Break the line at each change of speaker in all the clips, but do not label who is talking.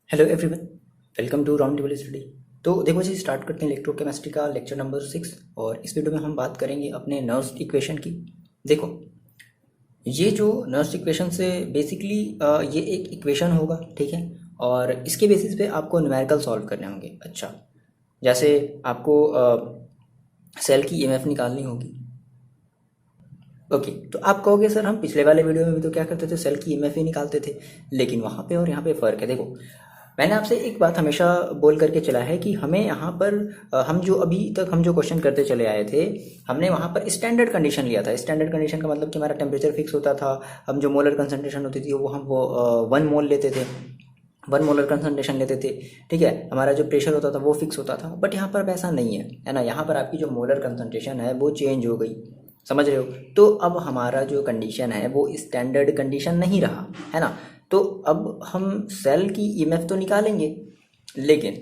Hello everyone, welcome to round table study. तो देखो जी, start करते हैं इलेक्ट्रोकेमिस्ट्री का लेक्चर नंबर 6। और इस वीडियो में हम बात करेंगे अपने नर्व्स इक्वेशन की। देखो, ये जो नर्व्स इक्वेशन से बेसिकली ये एक इक्वेशन होगा, ठीक है। और इसके बेसिस पे आपको न्यूमेरिकल सॉल्व करने होंगे। अच्छा, जैसे आपको सेल की ईएमएफ निकालनी होगी। ओके, तो आप कहोगे सर हम पिछले वाले वीडियो में भी तो क्या करते थे, सेल की ईएमएफ ही निकालते थे। लेकिन वहाँ पे और यहाँ पे फ़र्क है। देखो, मैंने आपसे एक बात हमेशा बोल करके चला है कि हमें यहाँ पर हम जो अभी तक हम जो क्वेश्चन करते चले आए थे, हमने वहाँ पर स्टैंडर्ड कंडीशन लिया था। स्टैंडर्ड कंडीशन का मतलब कि हमारा टेम्परेचर फिक्स होता था, हम जो मोलर कंसंट्रेशन होती थी वो हम 1 मोल लेते थे, 1 मोलर कंसंट्रेशन लेते थे, ठीक है। हमारा जो प्रेशर होता था वो फिक्स होता था। बट यहाँ पर वैसा नहीं है ना। यहाँ पर आपकी जो मोलर कंसंट्रेशन है वो चेंज हो गई, समझ रहे हो। तो अब हमारा जो कंडीशन है वो स्टैंडर्ड कंडीशन नहीं रहा, है ना। तो अब हम सेल की ईएमएफ तो निकालेंगे, लेकिन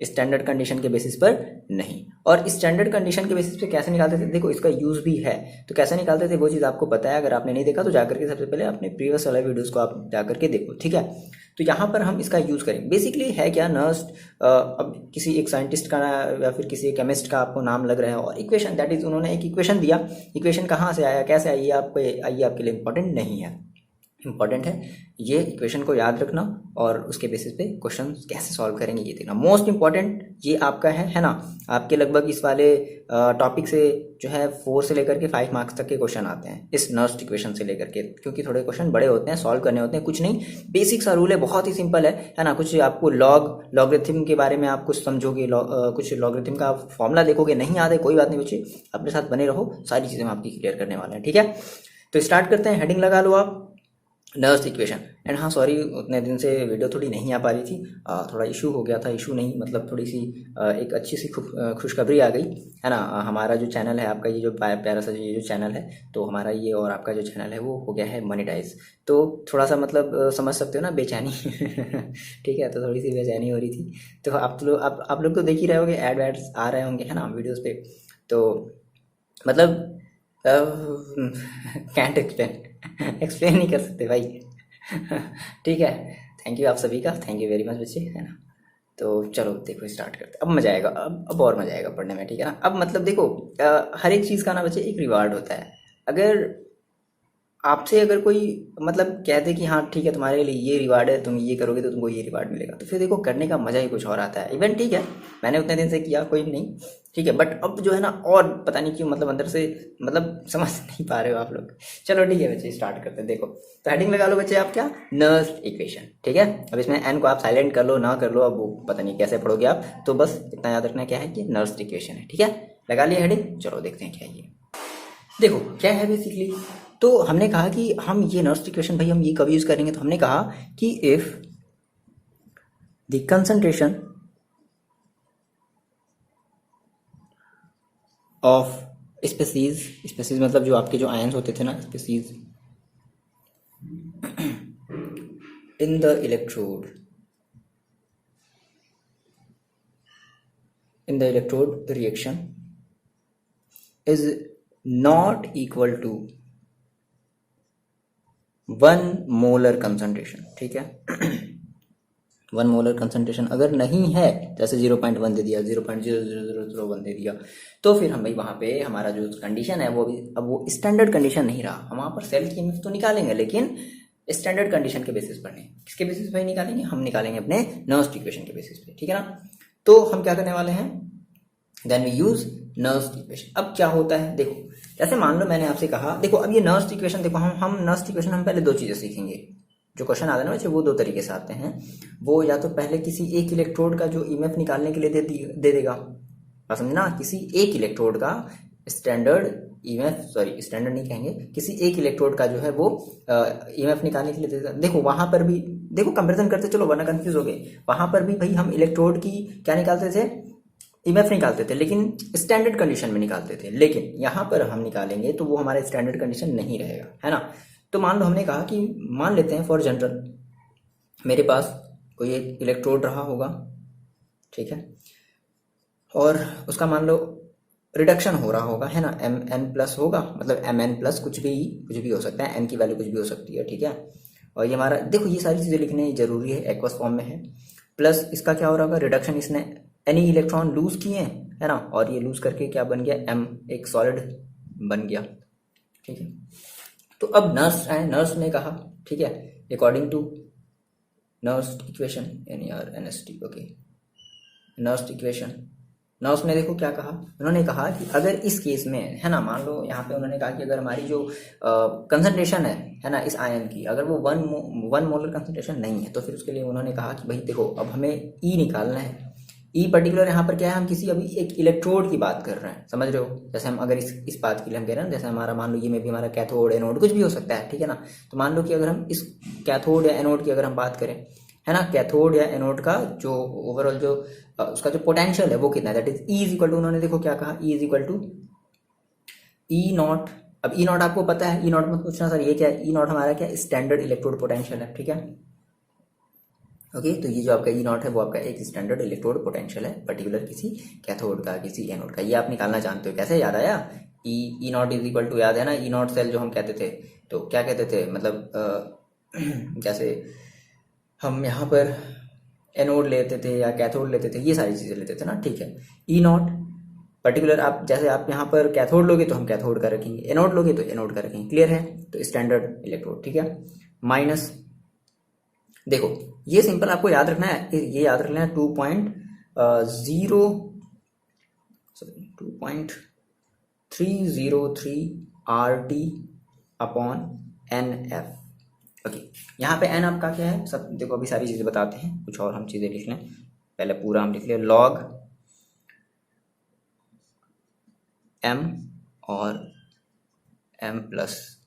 स्टैंडर्ड कंडीशन के बेसिस पर नहीं। और स्टैंडर्ड कंडीशन के बेसिस पे कैसे निकालते थे, देखो इसका यूज़ भी है। तो कैसे निकालते थे वो चीज़ आपको पता है। अगर आपने नहीं देखा तो जाकर के सबसे पहले अपने प्रीवियस वाले वीडियोस को आप जाकर के देखो, ठीक है। तो यहाँ पर हम इसका यूज़ करेंगे। बेसिकली है क्या, नर्स अब किसी एक साइंटिस्ट का या फिर किसी एक केमिस्ट का आपको नाम लग रहा है और इक्वेशन, दैट इज उन्होंने एक इक्वेशन दिया। इक्वेशन कहाँ से आया, कैसे आई, ये आपके लिए इंपॉर्टेंट नहीं है। इंपॉर्टेंट है ये इक्वेशन को याद रखना और उसके बेसिस पे क्वेश्चन कैसे सॉल्व करेंगे ये देखना। मोस्ट इंपॉर्टेंट ये आपका है ना। आपके लगभग इस वाले टॉपिक से जो है 4 से लेकर के 5 मार्क्स तक के क्वेश्चन आते हैं इस नर्व्स इक्वेशन से लेकर के, क्योंकि थोड़े क्वेश्चन बड़े होते हैं, सॉल्व करने होते हैं। कुछ नहीं, बेसिक सा रूल है, बहुत ही सिंपल है ना। कुछ आपको लॉगरिथम के बारे में आप कुछ समझोगे, कुछ लॉगरिथम का फॉर्मूला देखोगे, नहीं याद है कोई बात नहीं बच्चे, अपने साथ बने रहो, सारी चीज़ें हम आपकी क्लियर करने वाले हैं, ठीक है। तो स्टार्ट करते हैं, हेडिंग लगा लो आप, नर्व्स इक्वेशन। एंड हाँ सॉरी, उतने दिन से वीडियो थोड़ी नहीं आ पा रही थी, थोड़ा इशू हो गया था। इशू नहीं मतलब थोड़ी सी एक अच्छी सी खुशखबरी आ गई, है ना। हमारा जो चैनल है आपका, ये जो प्यारा सा ये जो चैनल है, तो हमारा ये और आपका जो चैनल है वो हो गया है मोनेटाइज। तो थोड़ा सा मतलब समझ सकते हो ना, बेचैनी ठीक है। तो थोड़ी सी बेचैनी हो रही थी। तो आप लोग तो देख ही रहे होगे, एड्स आ रहे होंगे, है ना, वीडियोज़ पे। तो मतलब कैंट एक्सप्लेन एक्सप्लेन नहीं कर सकते भाई ठीक है। थैंक यू आप सभी का, थैंक यू वेरी मच बच्चे, है ना। तो चलो देखो स्टार्ट करते, अब मजा आएगा, अब और मजा आएगा पढ़ने में, ठीक है ना। अब मतलब देखो, हर एक चीज़ का ना बच्चे एक रिवार्ड होता है। अगर आपसे अगर कोई मतलब कह दे कि हाँ ठीक है तुम्हारे लिए ये रिवार्ड है, तुम ये करोगे तो तुमको ये रिवार्ड मिलेगा, तो फिर देखो करने का मजा ही कुछ और आता है। इवन ठीक है, मैंने उतने दिन से किया, कोई नहीं, ठीक है। बट अब जो है ना, और पता नहीं क्यों मतलब अंदर से मतलब समझ नहीं पा रहे हो आप लोग। चलो ठीक है बच्चे, स्टार्ट करते हैं। देखो, तो हेडिंग लगा लो बच्चे आप, क्या, नर्व्स इक्वेशन, ठीक है। अब इसमें एन को आप साइलेंट कर लो ना कर लो, अब वो पता नहीं कैसे पढ़ोगे आप, तो बस इतना याद रखना क्या है कि नर्व्स इक्वेशन है, ठीक है। लगा लिया हेडिंग, चलो देखते हैं क्या है ये। देखो क्या है बेसिकली, तो हमने कहा कि हम ये नर्व्स इक्वेशन भाई हम ये कब यूज करेंगे, तो हमने कहा कि if the concentration of species मतलब जो आपके जो आयंस होते थे ना, species in the electrode reaction is not equal to 1 molar concentration, ठीक है। 1 मोलर कंसंट्रेशन अगर नहीं है, जैसे 0.1 दे दिया, 0.0001 दे दिया, तो फिर हम भाई वहाँ पे हमारा जो कंडीशन है वो भी अब वो स्टैंडर्ड कंडीशन नहीं रहा। हम वहाँ पर सेल की ईएमएफ तो निकालेंगे, लेकिन स्टैंडर्ड कंडीशन के बेसिस पर नहीं। किसके बेसिस पर निकालेंगे, हम निकालेंगे अपने नर्व्स इक्वेशन के बेसिस पे, ठीक है ना। तो हम क्या करने वाले हैं, then we use Nernst equation. अब क्या होता है, देखो जैसे मान लो मैंने आपसे कहा, देखो अब ये नर्व्स इक्वेशन, देखो हम नर्व्स इक्वेशन हम पहले 2 चीजें सीखेंगे। जो क्वेश्चन आते हैं ना बच्चे, वो 2 तरीके से आते हैं। वो या तो पहले किसी एक इलेक्ट्रोड का जो ईएमएफ निकालने के लिए दे देगा, बात समझना, किसी एक इलेक्ट्रोड का स्टैंडर्ड ईएमएफ, सॉरी स्टैंडर्ड नहीं कहेंगे, किसी एक इलेक्ट्रोड का जो है वो ईएमएफ निकालने के लिए दे देगा। देखो वहां पर भी देखो कंपेरिजन करते चलो, वरना कंफ्यूज हो गए। वहां पर भी भाई हम इलेक्ट्रोड की क्या निकालते थे, ईएमएफ निकालते थे, लेकिन स्टैंडर्ड कंडीशन में निकालते थे। लेकिन यहाँ पर हम निकालेंगे तो वो हमारा स्टैंडर्ड कंडीशन नहीं रहेगा, है ना। तो मान लो हमने कहा कि मान लेते हैं फॉर जनरल मेरे पास कोई एक इलेक्ट्रोड रहा होगा, ठीक है, और उसका मान लो रिडक्शन हो रहा होगा, है ना, एम एन प्लस होगा, मतलब एम एन प्लस कुछ भी हो सकता है, एन की वैल्यू कुछ भी हो सकती है, ठीक है। और ये हमारा देखो ये सारी चीज़ें लिखने ज़रूरी है, एक्वस फॉर्म में है। प्लस इसका क्या हो रहा होगा, रिडक्शन, इसने एनी इलेक्ट्रॉन लूज किए हैं, है ना, और ये लूज करके क्या बन गया, एम, एक सॉलिड बन गया। ठीक है, तो अब नर्स आए, नर्स ने कहा, ठीक है, according to Nernst equation, NRNST, okay, Nernst equation, Nernst ने देखो क्या कहा, उन्होंने कहा कि अगर इस केस में, है ना, मान लो यहाँ पे उन्होंने कहा कि अगर हमारी जो कंसंट्रेशन है ना, इस आयन की, अगर वो वन मोलर कंसंट्रेशन नहीं है, तो फिर उसके लिए उन्होंने कहा कि भाई देखो अब हमें ई निकालना है। ई पर्टिकुलर यहाँ पर क्या है, हम किसी अभी एक इलेक्ट्रोड की बात कर रहे हैं, समझ रहे हो, जैसे हम अगर इस बात के लिए हम कह रहे हैं, जैसे हमारा मान लो ये में भी हमारा कैथोड एनोड कुछ भी हो सकता है, ठीक है ना। तो मान लो कि अगर हम इस कैथोड या एनोड की अगर हम बात करें, है ना, कैथोड या एनोड का जो ओवरऑल जो उसका जो पोटेंशियल है वो कितना है, that is E is equal to, उन्होंने देखो क्या कहा, E is equal to E naught. अब ई नॉट आपको पता है, ई नॉट मत पूछना सर ये क्या है, ई नॉट हमारा क्या, स्टैंडर्ड इलेक्ट्रोड पोटेंशियल है, ठीक है, ओके। तो ये जो आपका ई नॉट है वो आपका एक स्टैंडर्ड इलेक्ट्रोड पोटेंशियल है, पर्टिकुलर किसी कैथोड का, किसी एनोड का। ये आप निकालना जानते हो, कैसे याद आया, ई नॉट इज इक्वल टू, याद है ना, ई नॉट सेल जो हम कहते थे, तो क्या कहते थे, मतलब जैसे हम यहाँ पर एनोड लेते थे या कैथोड लेते थे, ये सारी चीज़ें लेते थे ना, ठीक है। ई नॉट पर्टिकुलर, आप जैसे आप यहाँ पर कैथोड लोगे तो हम कैथोड का रखेंगे, एनोड लोगे तो एनोड का रखेंगे, क्लियर है, तो स्टैंडर्ड इलेक्ट्रोड, ठीक है। माइनस, देखो ये सिंपल आपको याद रखना है, ये याद रखना है 2.303 RT अपॉन NF, ओके। यहाँ पे एन आपका क्या है, सब देखो अभी सारी चीज़ें बताते हैं, कुछ और हम चीज़ें लिख लें, पहले पूरा हम लिख लें, लॉग m और m प्लस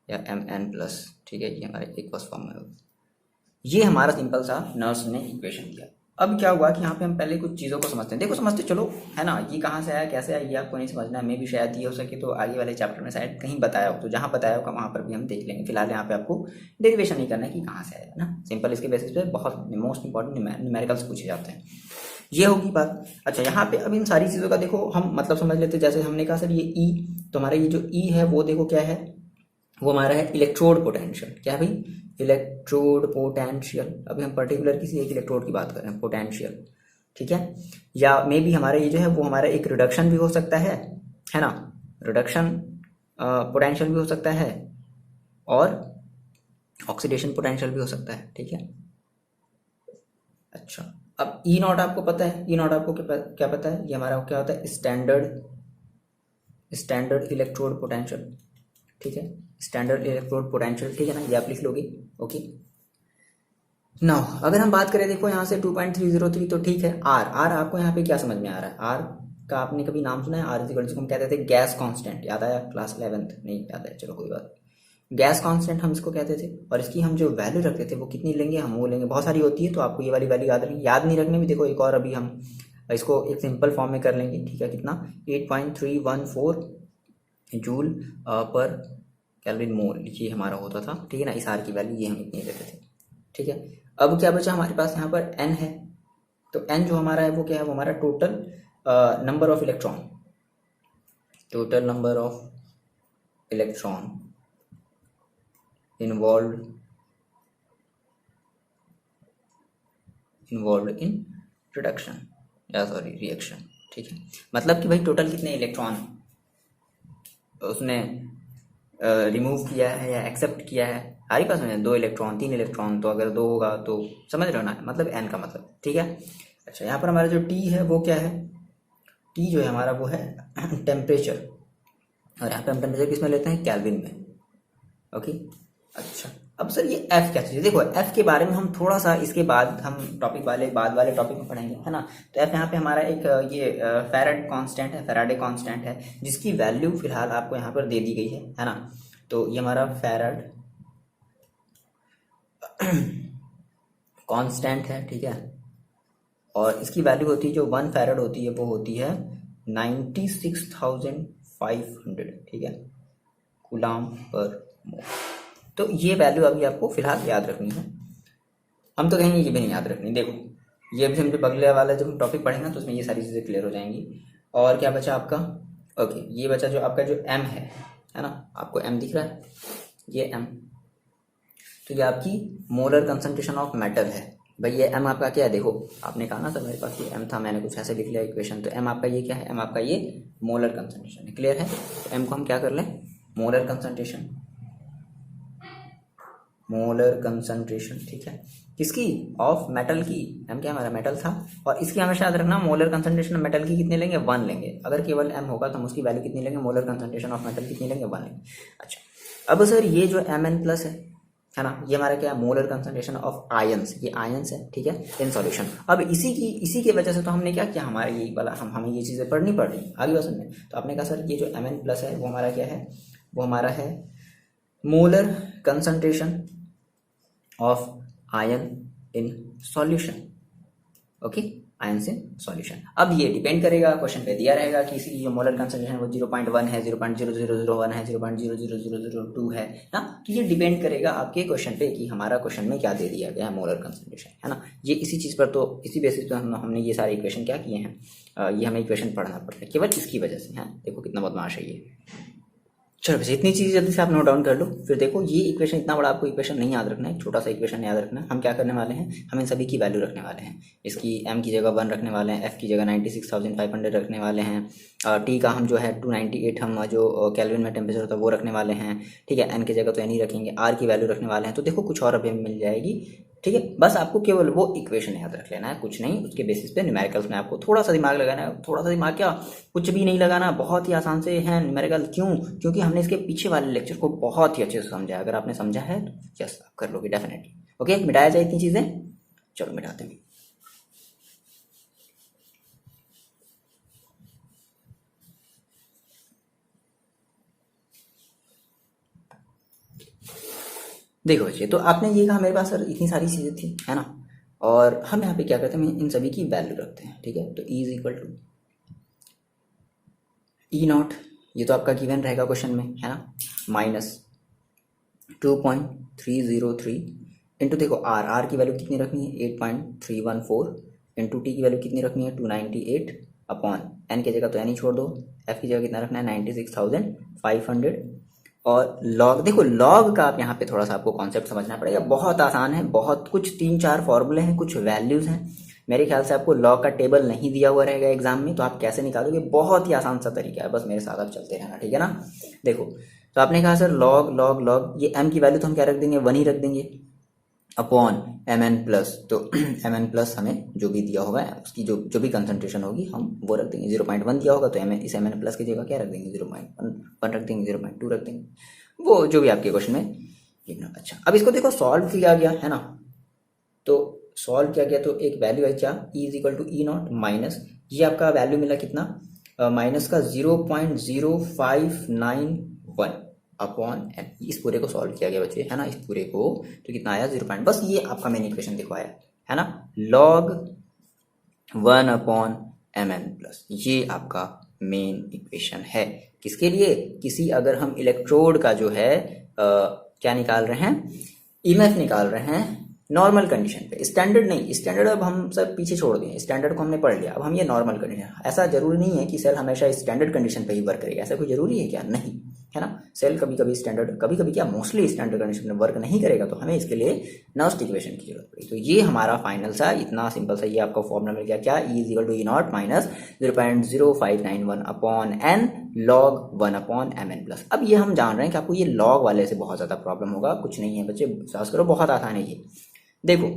या mn प्लस, ठीक है, ये हमारे इक्वस फॉर्म में होगा। ये हमारा सिंपल सा नर्स ने इक्वेशन दिया। अब क्या हुआ कि यहाँ पे हम पहले कुछ चीज़ों को समझते हैं, देखो समझते चलो, है ना, ये कहाँ से आया कैसे आया ये आपको नहीं समझना है, मैं भी शायद ये हो सके तो आगे वाले चैप्टर में शायद कहीं बताया हो, तो जहाँ बताया होगा वहाँ पर भी हम देख लेंगे। फिलहाल यहाँ पे आपको डेरिवेशन नहीं करना है कि कहाँ से आया ना, सिंपल इसके बेसिस पे बहुत मोस्ट इंपॉर्टेंट न्यूमेरिकल्स पूछे जाते हैं, ये होगी बात। अच्छा, यहाँ पे अब इन सारी चीज़ों का देखो हम मतलब समझ लेते हैं, जैसे हमने कहा सर ये ई, तो हमारा ये जो ई है वो देखो क्या है, वो हमारा है इलेक्ट्रोड पोटेंशियल, क्या है भाई, इलेक्ट्रोड पोटेंशियल। अभी हम पर्टिकुलर किसी एक इलेक्ट्रोड की बात कर रहे हैं, पोटेंशियल, ठीक है। या मे बी हमारा ये जो है वो हमारा एक रिडक्शन भी हो सकता है ना, रिडक्शन पोटेंशियल भी हो सकता है, और ऑक्सीडेशन पोटेंशियल भी हो सकता है, ठीक है। अच्छा, अब ई नॉट आपको पता है, ई नॉट आपको क्या पता है, ये हमारा क्या होता है, स्टैंडर्ड इलेक्ट्रोड पोटेंशियल, ठीक है, स्टैंडर्ड इलेक्ट्रोड पोटेंशियल, ठीक है ना, ये आप लिख लोगे, ओके। नाउ अगर हम बात करें, देखो यहाँ से 2.303, तो ठीक है। आर आपको यहाँ पे क्या समझ में आ रहा है, आर का आपने कभी नाम सुना है, आर इक्वल टू हम कहते थे गैस कांस्टेंट, याद आया, क्लास 11th नहीं याद है, चलो कोई बात, गैस कांस्टेंट हम इसको कहते थे, और इसकी हम जो वैल्यू रखते थे वो कितनी लेंगे, हम वो लेंगे, बहुत सारी होती है, तो आपको ये वाली वैल्यू याद नहीं रखनी भी, देखो एक और अभी हम इसको एक सिंपल फॉर्म में कर लेंगे, ठीक है, कितना 8.314 जूल पर कैलोरी मोल, ये हमारा होता था, ठीक है ना, इस आर की वैल्यू ये हम इतनी लेते थे, ठीक है। अब क्या बचा हमारे पास, यहाँ पर n है, तो n जो हमारा है वो क्या है, वो हमारा total number of electron, total number of electron involve in reduction या सॉरी रिएक्शन, ठीक है। मतलब कि भाई टोटल कितने इलेक्ट्रॉन उसने रिमूव किया है या एक्सेप्ट किया है, हमारे पास में 2 इलेक्ट्रॉन 3 इलेक्ट्रॉन, तो अगर 2 होगा तो समझ रहे हो ना, मतलब n का मतलब, ठीक है। अच्छा, यहाँ पर हमारा जो T है वो क्या है, T जो है हमारा वो है टेम्परेचर, और यहाँ पे हम टेम्परेचर किस में लेते हैं, केल्विन में, ओके। अच्छा, अब सर ये F क्या चीज़ है, देखो F के बारे में हम थोड़ा सा इसके बाद हम बाद वाले टॉपिक में पढ़ेंगे, है ना। तो F यहाँ पे हमारा एक ये फैराडे कांस्टेंट है, जिसकी वैल्यू फिलहाल आपको यहाँ पर दे दी गई है ना। तो ये हमारा फैराड कांस्टेंट है, ठीक है, और इसकी वैल्यू होती है जो 1 फैराड होती है वो होती है 96,500, ठीक है, कूलाम पर मोल। तो ये वैल्यू अभी आपको फिलहाल याद रखनी है, हम तो कहेंगे ये भी नहीं याद रखनी, देखो ये भी हम जो अगले वाला जब हम टॉपिक पढ़ेंगे तो उसमें ये सारी चीज़ें क्लियर हो जाएंगी। और क्या बचा आपका, ओके, ये बचा जो आपका जो m है ना, आपको m दिख रहा है, ये m, तो ये आपकी मोलर कंसंट्रेशन ऑफ मेटल है भाई। ये m आपका क्या है, देखो आपने कहा ना सर मेरे पास ये m था, मैंने कुछ ऐसे लिख लिया इक्वेशन, तो m आपका ये क्या है, m आपका ये मोलर कंसंट्रेशन है। क्लियर है? तो m को हम क्या कर लें, मोलर कंसंट्रेशन, मोलर कंसंट्रेशन, ठीक है, किसकी, ऑफ मेटल की। m क्या हमारा मेटल था, और इसकी हमेशा याद रखना मोलर कंसंट्रेशन मेटल की कितने लेंगे, 1 लेंगे। अगर केवल m होगा तो हम उसकी वैल्यू कितनी लेंगे, मोलर कंसंट्रेशन ऑफ मेटल कितनी लेंगे, 1 लेंगे। अच्छा, अब सर ये जो Mn प्लस है ना, ये हमारा क्या है, मोलर कंसंट्रेशन ऑफ आयंस, ये आयंस है, ठीक है, इन सॉल्यूशन। अब इसी की वजह से तो हमने क्या किया, हमारे ये वाला हमें ये चीज़ें पढ़नी पड़ रही आगे क्वेश्चन में। तो आपने कहा सर ये जो Mn प्लस है वो हमारा क्या है, वो हमारा है molar concentration of ion in solution. Okay, ions in solution. अब ये डिपेंड करेगा, क्वेश्चन पे दिया रहेगा कि इसकी जो मोलर कंसंट्रेशन वो 0.1 है, 0.0001 है, 0.00002 है ना। तो ये डिपेंड करेगा आपके क्वेश्चन पे कि हमारा क्वेश्चन में क्या दे दिया गया है, मोलर कंसंट्रेशन, है ना। ये इसी चीज़ पर, तो इसी बेसिस पर हमने ये सारे इक्वेशन क्या किए हैं, ये हमें इक्वेशन पढ़ना पड़ता है केवल इसकी वजह से। है, देखो कितना बदमाश है ये। चलो बस इतनी चीज़ जल्दी से आप नोट डाउन कर लो। फिर देखो ये इक्वेशन, इतना बड़ा आपको इक्वेशन नहीं याद रखना है, छोटा सा इक्वेशन याद रखना है। हम क्या करने वाले हैं, हम इन सभी की वैल्यू रखने वाले हैं। इसकी m की जगह 1 रखने वाले हैं, f की जगह 96,500 रखने वाले हैं, t का हम जो है 298 हम जो केल्विन में टेम्परेचर होता है वो रखने वाले हैं, ठीक है। n की जगह तो n ही रखेंगे, r की वैल्यू रखने वाले हैं। तो देखो कुछ और अभी मिल जाएगी, ठीक है। बस आपको केवल वो इक्वेशन याद रख लेना है, कुछ नहीं। उसके बेसिस पे न्यूमेरिकल्स में आपको थोड़ा सा दिमाग लगाना है, थोड़ा सा दिमाग क्या, कुछ भी नहीं लगाना, बहुत ही आसान से है न्यूमेरिकल। क्यों? क्योंकि हमने इसके पीछे वाले लेक्चर को बहुत ही अच्छे से समझा है। अगर आपने समझा है तो यस आप कर लोगे डेफिनेटली। ओके, मिटाया जाए इतनी चीजें, चलो मिटाते हैं। देखो बच्चे, तो आपने ये कहा मेरे पास सर इतनी सारी चीज़ें थी, है ना, और हम यहाँ पे क्या करते हैं, इन सभी की वैल्यू रखते हैं, ठीक है। तो E is equal to E nought, ये तो आपका गिवन रहेगा क्वेश्चन में, है ना, माइनस 2.303 इंटू, देखो आर की वैल्यू कितनी रखनी है, 8.314 इंटू टी की वैल्यू कितनी रखनी है, 298 अपॉन एन की जगह तो एन ही छोड़ दो, एफ की जगह कितना रखना है, 96,500। और लॉग, देखो लॉग का आप यहाँ पे थोड़ा सा आपको कॉन्सेप्ट समझना पड़ेगा, बहुत आसान है, बहुत कुछ 3-4 फॉर्मूले हैं, कुछ वैल्यूज हैं। मेरे ख्याल से आपको लॉग का टेबल नहीं दिया हुआ रहेगा एग्जाम में, तो आप कैसे निकालोगे, बहुत ही आसान सा तरीका है, बस मेरे साथ आप चलते रहना, ठीक है ना। देखो, तो आपने कहा सर लॉग लॉग लॉग, ये m की वैल्यू तो हम क्या रख देंगे, 1 ही रख देंगे, अपॉन mn प्लस, तो mn प्लस हमें जो भी दिया होगा उसकी जो भी कंसंट्रेशन होगी हम वो रख देंगे। 0.1 दिया होगा तो इस mn प्लस की जगह क्या रख देंगे, 0.1 रख देंगे, 0.2 रख देंगे, वो जो भी आपके क्वेश्चन में लिखना। अच्छा, अब इसको देखो सॉल्व किया गया है ना, तो सॉल्व किया गया तो एक वैल्यू है क्या, E is equal to E nought minus, ये आपका वैल्यू मिला कितना, माइनस का 0.0591 अपॉन एन। इस पूरे को सॉल्व किया गया बच्चे, है ना, इस पूरे को, तो कितना आया 0. बस ये आपका मेन इक्वेशन देखो आया, है ना, log 1 अपॉन mn प्लस, ये आपका मेन इक्वेशन है। किसके लिए, किसी अगर हम इलेक्ट्रोड का जो है क्या निकाल रहे हैं, ईएमएफ निकाल रहे हैं नॉर्मल कंडीशन पे, स्टैंडर्ड नहीं, स्टैंडर्ड अब हम सब पीछे छोड़ दिए, स्टैंडर्ड को हमने पढ़ लिया, अब हम ये नॉर्मल कंडीशन। ऐसा जरूरी नहीं है कि सेल हमेशा स्टैंडर्ड कंडीशन पे ही वर्क करेगा, ऐसा कोई जरूरी है क्या, नहीं, है ना। सेल कभी कभी स्टैंडर्ड, कभी कभी क्या मोस्टली स्टैंडर्ड कंडीशन में वर्क नहीं करेगा, तो हमें इसके लिए नर्स्ट इक्वेशन की जरूरत पड़ी। तो ये हमारा फाइनल सा इतना सिंपल सा ये आपका फॉर्मूला मिल गया, क्या, E is equal to E nought minus 0.0591 upon N log 1 upon mn plus. अब ये हम जान रहे हैं कि आपको ये log वाले से बहुत ज्यादा प्रॉब्लम होगा, कुछ नहीं है बच्चे, विश्वास करो बहुत आसान है ये। देखो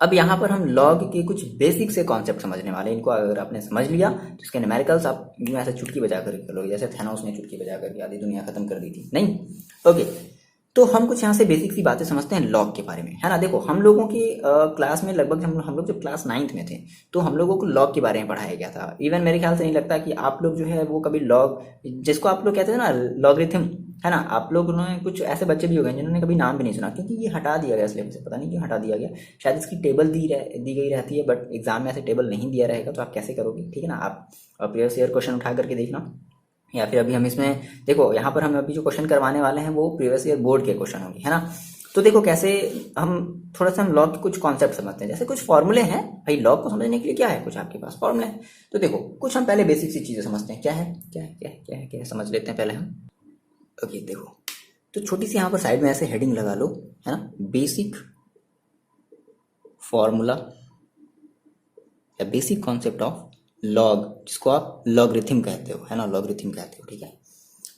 अब यहाँ पर हम लॉग के कुछ बेसिक से कॉन्सेप्ट समझने वाले हैं, इनको अगर आपने समझ लिया तो इसके न्यूमेरिकल्स आप यूं ऐसे चुटकी बजा कर कर लोगे, जैसे थैनोस ने चुटकी बजा करके आधी दुनिया खत्म कर दी थी, नहीं। ओके, तो हम कुछ यहाँ से बेसिक सी बातें समझते हैं लॉग के बारे में, है ना। देखो हम लोगों की क्लास में लगभग हम लोग जब क्लास 9th में थे तो हम लोगों को लॉग के बारे में पढ़ाया गया था। इवन मेरे ख्याल से नहीं लगता कि आप लोग जो है वो कभी लॉग, जिसको आप लोग कहते हैं ना लॉगरिथम, है ना, आप लोग उन्होंने कुछ ऐसे बच्चे भी हो गए जिन्होंने कभी नाम भी नहीं सुना, क्योंकि ये हटा दिया गया सिलेबस से, पता नहीं क्यों हटा दिया गया। शायद इसकी टेबल दी गई रहती है, बट एग्जाम में ऐसे टेबल नहीं दिया रहेगा, तो आप कैसे करोगे, ठीक है ना। आप प्रीवियस ईयर क्वेश्चन उठा करके देखना, या फिर अभी हम इसमें देखो यहाँ पर हम अभी जो क्वेश्चन करवाने वाले हैं वो प्रीवियस ईयर बोर्ड के क्वेश्चन होंगे, है ना। तो देखो कैसे हम थोड़ा सा हम लॉग के कुछ कॉन्सेप्ट समझते हैं, जैसे कुछ फॉर्मूले हैं भाई, लॉग को समझने के लिए क्या है, कुछ आपके पास फॉर्मूले हैं। तो देखो कुछ हम पहले बेसिक सी चीजें समझते हैं, क्या है समझ लेते हैं पहले हम। ओके देखो, तो छोटी सी यहाँ पर साइड में ऐसे हेडिंग लगा लो, है ना, बेसिक फॉर्मूला या बेसिक कॉन्सेप्ट ऑफ लॉग, जिसको आप लॉगरिथम कहते हो, है ना, लॉगरिथम कहते हो, ठीक है।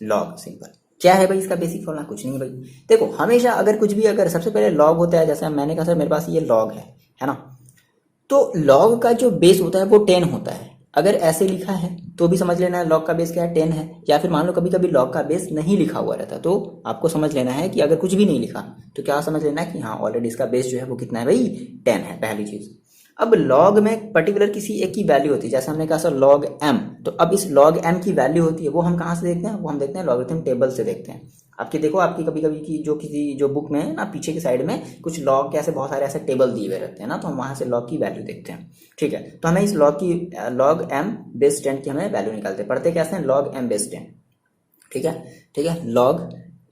लॉग सिंपल क्या है भाई, इसका बेसिक फॉर्मूला कुछ नहीं है भाई। देखो हमेशा अगर कुछ भी अगर सबसे पहले लॉग होता है, जैसे मैंने कहा सर मेरे पास ये लॉग है ना, तो लॉग का जो बेस होता है वो 10 होता है। अगर ऐसे लिखा है तो भी समझ लेना है लॉग का बेस क्या है, 10 है। या फिर मान लो कभी कभी लॉग का बेस नहीं लिखा हुआ रहता, तो आपको समझ लेना है कि अगर कुछ भी नहीं लिखा तो क्या समझ लेना है कि हाँ ऑलरेडी इसका बेस जो है वो कितना है भाई, 10 है, पहली चीज। अब लॉग में पर्टिकुलर किसी एक की वैल्यू होती है, जैसे हमने कहा सर लॉग एम, तो अब इस लॉग एम की वैल्यू होती है वो हम कहाँ से देखते हैं, वो हम देखते हैं लॉगरिथम टेबल से देखते हैं। आपकी देखो आपकी कभी कभी की जो किसी जो बुक में ना पीछे की साइड में कुछ लॉग के ऐसे बहुत सारे ऐसे टेबल दिए हुए रहते हैं ना, तो हम वहां से लॉग की वैल्यू देखते हैं, ठीक है। तो हमें इस लॉग की लॉग एम बेस 10 की हमें वैल्यू निकालते हैं, पढ़ते कैसे हैं, लॉग एम बेस 10, ठीक है, ठीक है। लॉग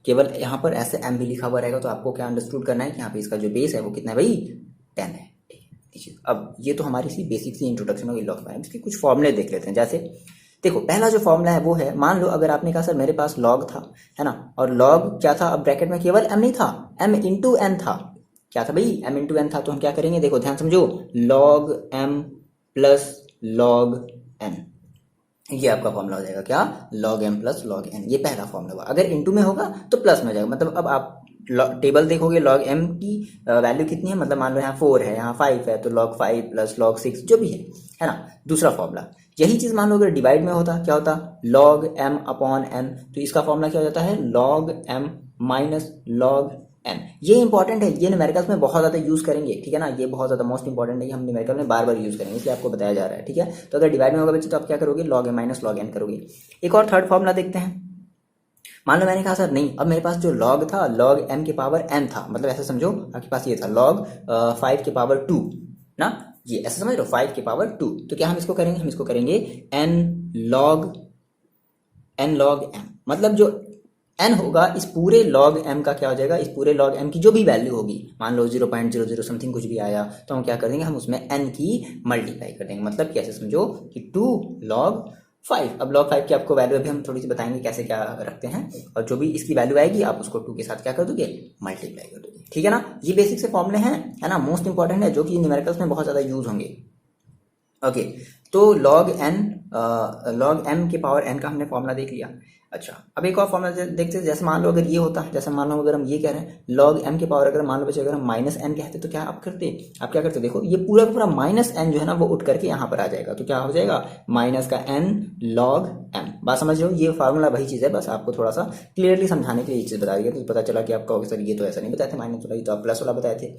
केवल यहाँ पर ऐसे एम भी लिखा हुआ रहेगा, तो आपको क्या अंडरस्टूड करना है कि यहाँ पे इसका जो बेस है वो कितना है भाई, 10 है, ठीक है। अब ये तो हमारी सी बेसिक सी इंट्रोडक्शन होगी लॉग में। इसके कुछ फॉर्मूले देख लेते हैं। जैसे देखो पहला जो फॉर्मूला है वो है, मान लो अगर आपने कहा सर मेरे पास लॉग था, है ना, और लॉग क्या था, अब ब्रैकेट में केवल एम नहीं था, एम इंटू एन था। क्या था भाई, एम इंटू एन था। तो हम क्या करेंगे, देखो ध्यान समझो, log M plus log N, ये आपका फॉर्मूला हो जाएगा क्या, log M plus log N. ये पहला फॉर्मूला हुआ। अगर इंटू में होगा तो प्लस में हो जाएगा, मतलब अब आप टेबल देखोगे लॉग एम की वैल्यू कितनी है, मतलब मान लो यहाँ 4 है, यहाँ 5 है, तो लॉग 5 प्लस लॉग 6 जो भी है ना। दूसरा फॉर्मूला यही चीज मान लो अगर डिवाइड में होता, क्या होता, लॉग एम अपॉन एन, तो इसका फॉर्मूला क्या हो जाता है, log M minus log N. ये इंपॉर्टेंट है, ये न्यूमेरिकल्स में बहुत ज्यादा यूज करेंगे, ठीक है ना, ये बहुत ज्यादा मोस्ट इंपॉर्टेंट है, हम न्यूमेरिकल में बार बार यूज करेंगे, इसलिए आपको बताया जा रहा है, ठीक है। तो अगर डिवाइड में होगा बच्चे तो आप क्या करोगे, log M minus log N करोगे। एक और थर्ड फॉर्मूला देखते हैं। मान लो मैंने कहा सर नहीं, अब मेरे पास जो लॉग था लॉग एम के पावर एन था, मतलब ऐसे समझो आपके पास ये था लॉग 5 के पावर 2 ना, ये ऐसे समझ लो 5 के पावर 2। तो क्या हम इसको करेंगे, हम इसको करेंगे एन लॉग एम, मतलब जो एन होगा इस पूरे लॉग एम का क्या हो जाएगा, इस पूरे लॉग एम की जो भी वैल्यू होगी, मान लो 0.00 समथिंग कुछ भी आया, तो हम क्या कर देंगे, हम उसमें एन की मल्टीप्लाई कर देंगे। मतलब कैसे समझो कि 2 लॉग 5। अब लॉग 5 की आपको वैल्यू अभी हम थोड़ी सी बताएंगे कैसे क्या रखते हैं, और जो भी इसकी वैल्यू आएगी आप उसको 2 के साथ क्या कर दोगे, मल्टीप्लाई कर दोगे, ठीक है ना। ये बेसिक से फॉर्मूले हैं, है ना, मोस्ट इंपॉर्टेंट है, जो कि न्यूमेरिकल्स में बहुत ज्यादा यूज होंगे। ओके, तो लॉग एम के पावर एन का हमने फॉर्मूला देख लिया। अच्छा, अब एक और फॉर्मूला देखते हैं। जैसे मान लो अगर ये होता, जैसे मान लो अगर हम ये कह रहे हैं लॉग एम के पावर, अगर मान लो बच्चे अगर हम माइनस एन कहते तो क्या आप करते, आप क्या करते, देखो ये पूरा पूरा माइनस एन जो है ना वो उठ करके यहाँ पर आ जाएगा, तो क्या हो जाएगा, माइनस का एन लॉग एम। बात समझ रहे हो, ये फार्मूला वही चीज है, बस आपको थोड़ा सा क्लियरली समझाने के लिए ये चीज बता दी, तो पता चला कि आपका सर ये तो ऐसा नहीं बताए थे माइनस वाला, ये तो आप प्लस वाला बताए थे।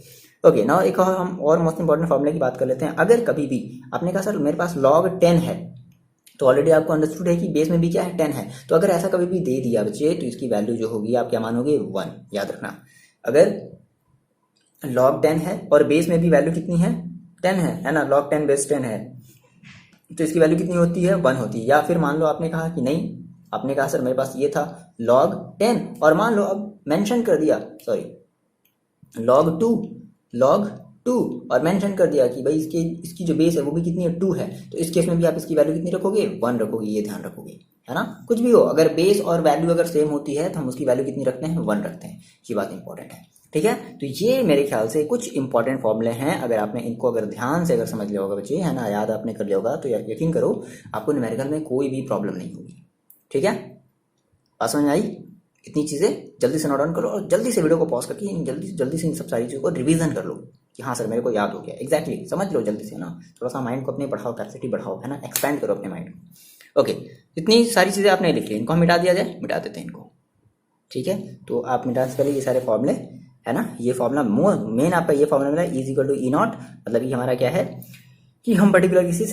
ओके, ना एक और हम और मोस्ट इंपॉर्टेंट फॉर्मूले की बात कर लेते हैं। अगर कभी भी आपने कहा सर मेरे पास लॉग 10 है, तो ऑलरेडी आपको अंडरस्टूड है कि बेस में भी क्या है, 10 है। तो अगर ऐसा कभी भी दे दिया बच्चे, तो इसकी वैल्यू जो होगी आप क्या मानोगे, 1। याद रखना, अगर लॉग 10 है और बेस में भी वैल्यू कितनी है, 10 है ना, लॉग 10 बेस 10 है, तो इसकी वैल्यू कितनी होती है, 1 होती है। या फिर मान लो आपने कहा कि नहीं, आपने कहा सर मेरे पास ये था लॉग 10 और मान लो अब मेंशन कर दिया, सॉरी लॉग 2 और मेंशन कर दिया कि भाई इसकी जो बेस है वो भी कितनी है, 2 है, तो इस केस में भी आप इसकी वैल्यू कितनी रखोगे, 1 रखोगे, ये ध्यान रखोगे, है ना। कुछ भी हो, अगर बेस और वैल्यू अगर सेम होती है तो हम उसकी वैल्यू कितनी रखते हैं, 1 रखते हैं, ये बात इंपॉर्टेंट है, ठीक है। तो ये मेरे ख्याल से कुछ इंपॉर्टेंट फॉर्मूले हैं, अगर आपने इनको अगर ध्यान से अगर समझ लिया होगा बच्चे, है ना, याद आपने कर लिया होगा, तो यकीन करो आपको न्यूमेरिकल में कोई भी प्रॉब्लम नहीं होगी, ठीक है। बात समझ में आई, इतनी चीजें जल्दी से नोट डाउन करो और जल्दी से वीडियो को पॉज करके जल्दी से इन सब सारी चीजों को रिवीजन कर लो कि हाँ सर मेरे को याद हो गया, एग्जैक्टली समझ लो जल्दी से ना, थोड़ा सा माइंड को अपने बढ़ाओ, कैपेसिटी बढ़ाओ, है ना, एक्सपैंड करो अपने माइंड को। ओके, इतनी सारी चीजें आपने लिख ली, इनको हम मिटा दिया जाए, मिटा देते हैं इनको, ठीक है। तो आप मिटाने से पहले ये सारे फॉर्मूले, है ना, ये फॉर्मूला मेन आपका ये फॉर्मूला मिला, is equal to E nought, मतलब ये हमारा क्या है कि हम पर्टिकुलर किसी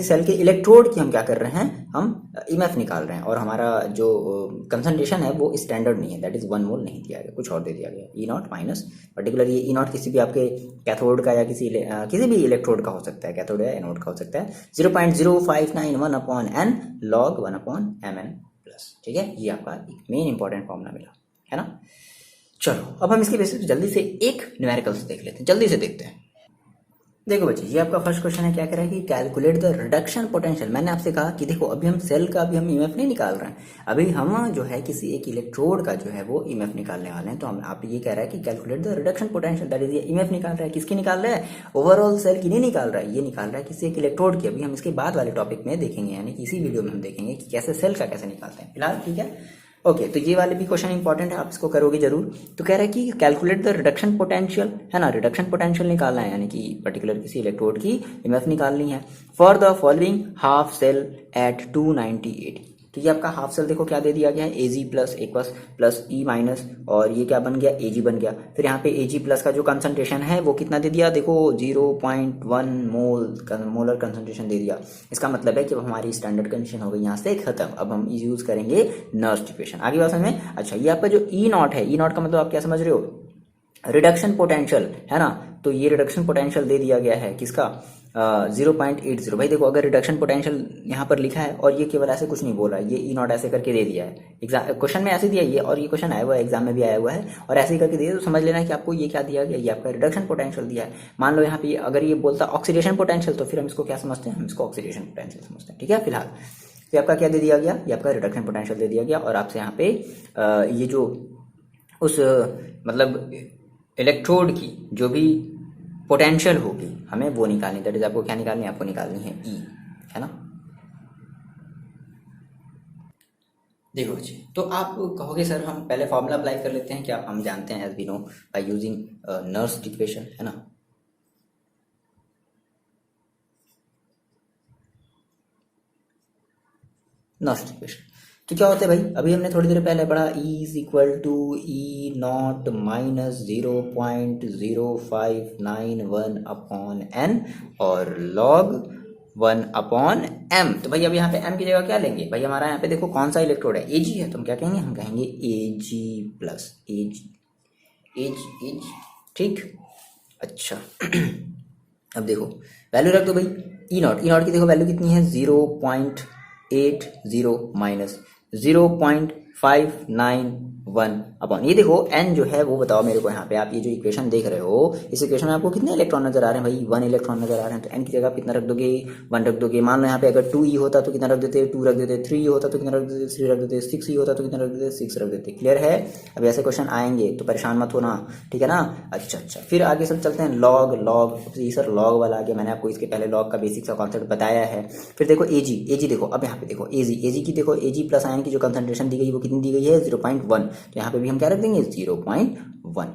सेल के इलेक्ट्रोड की हम क्या कर रहे हैं, हम ईएमएफ निकाल रहे हैं, और हमारा जो कंसंट्रेशन है वो स्टैंडर्ड नहीं है, दैट इज 1 मोल नहीं दिया गया, कुछ और दे दिया गया, ई नॉट माइनस पर्टिकुलर ये ई नॉट किसी भी आपके कैथोड का या किसी भी इलेक्ट्रोड का हो सकता है, कैथोड या एनोड का हो सकता है, 0.0591 upon N log 1 upon M N plus, ठीक है। ये आपका मेन इंपॉर्टेंट फॉर्मूला मिला, है ना। चलो अब हम इसके बेसिस पे जल्दी से एक न्यूमेरिकल्स देख लेते हैं, जल्दी से देखते हैं। देखो बच्चे, ये आपका फर्स्ट क्वेश्चन है, क्या कह रहा है कि कैलकुलेट द रिडक्शन पोटेंशियल। मैंने आपसे कहा कि देखो अभी हम सेल का अभी हम ईएमएफ नहीं निकाल रहे हैं, अभी हम जो है किसी एक इलेक्ट्रोड का जो है वो ईएमएफ निकालने वाले हैं। तो हम आप ये कह रहा है कि calculate the reduction potential, that is ये ईएमएफ निकाल रहा है, किसकी निकाल रहा है, ओवरऑल सेल की नहीं निकाल रहा है, ये निकाल रहा है किसी एक इलेक्ट्रोड की। अभी हम इसके बाद वाले टॉपिक में देखेंगे, यानी कि इसी वीडियो में हम देखेंगे कि कैसे सेल का कैसे निकालते हैं। फिलहाल ठीक है, ओके। तो ये वाले भी क्वेश्चन इंपॉर्टेंट है, आप इसको करोगे जरूर। तो कह रहा है कि कैलकुलेट द रिडक्शन पोटेंशियल, है ना, रिडक्शन पोटेंशियल निकालना है, यानी कि पर्टिकुलर किसी इलेक्ट्रोड की ईएमएफ निकालनी है for the following half cell at 298। तो ये आपका हाफ सेल देखो क्या दे दिया गया है, एजी plus aqueous plus E minus, और ये क्या बन गया, एजी बन गया। फिर यहाँ पे एजी प्लस का जो कंसंट्रेशन है वो कितना दे दिया, देखो 0.1 मोलर कंसंट्रेशन दे दिया। इसका मतलब है कि हमारी स्टैंडर्ड कंडीशन हो गई यहाँ से खत्म। अब हम यूज करेंगे नर्स इक्वेशन। आगे बात समझ में। अच्छा, ये आपका जो ई नॉट है, ई नॉट का मतलब आप क्या समझ रहे हो, रिडक्शन पोटेंशियल, है ना। तो ये रिडक्शन पोटेंशियल दे दिया गया है किसका, 0.80। भाई देखो, अगर रिडक्शन पोटेंशियल यहाँ पर लिखा है और ये केवल ऐसे कुछ नहीं बोल रहा है, ये ई नॉट ऐसे करके दे दिया है, एग्जाम क्वेश्चन में ऐसे दिया ये, और ये क्वेश्चन आया हुआ है एग्जाम में भी आया हुआ है, और ऐसे ही करके दिया, तो समझ लेना है कि आपको ये क्या दिया गया, ये आपका रिडक्शन पोटेंशियल दिया है। मान लो यहाँ पे अगर ये बोलता ऑक्सीडेशन पोटेंशियल, तो फिर हम इसको क्या समझते हैं, हम इसको ऑक्सीडेशन पोटेंशियल समझते हैं। ठीक है, फिलहाल ये आपका क्या दे दिया गया, ये आपका रिडक्शन पोटेंशियल दे दिया गया। और आपसे यहाँ पे ये जो उस मतलब इलेक्ट्रोड की जो भी पोटेंशियल होगी हमें वो निकालनी, दैट इज आपको क्या निकालनी है, आपको निकालनी है ई, है ना। देखो जी, तो आप कहोगे सर हम पहले फॉर्मूला अप्लाई कर लेते हैं क्या, हम जानते हैं as we know by using Nernst equation, है ना। नर्स इक्वेशन तो क्या होता है भाई, अभी हमने थोड़ी देर पहले पढ़ा, E is equal to E nought minus 0.0591 upon N और log 1 अपॉन एम। तो भाई अब यहाँ पे एम की जगह क्या लेंगे, भाई हमारा यहाँ पे देखो कौन सा इलेक्ट्रोड है, एजी है, तो हम क्या कहेंगे, हम कहेंगे एजी प्लस एज, ठीक। अच्छा अब देखो वैल्यू रख दो भाई, ई नॉट की देखो वैल्यू कितनी है, 0.80 माइनस 0.591 अपॉन, ये देखो एन जो है वो बताओ मेरे को। यहाँ पे आप ये जो इक्वेशन देख रहे हो, इस इक्वेशन में आपको कितने इलेक्ट्रॉन नजर आ रहे हैं भाई, 1 इलेक्ट्रॉन नजर आ रहे हैं। तो एन की जगह आप कितना रख दोगे, 1 रख दोगे। मान लो यहाँ पे अगर 2e होता तो कितना रख देते, 2 रख देते। 3e होता तो कितना रख देते, 3 रख देते। 6e होता तो कितना रख देते, 6 रख देते। क्लियर है। अब ऐसे क्वेश्चन आएंगे तो परेशान मत होना, ठीक है ना। अच्छा, फिर आगे सब चलते हैं, लॉग ये सर लॉग वाला आ गया, मैंने आपको इसके पहले लॉग का बेसिक सा कॉन्सेप्ट बताया है। फिर देखो एजी देखो, अब यहाँ पे देखो एजी की देखो, एजी प्लस आयन की जो कंसंट्रेशन दी गई वो कितनी दी गई है, 0.1। तो यहाँ पे भी हम क्या रख देंगे, 0.1।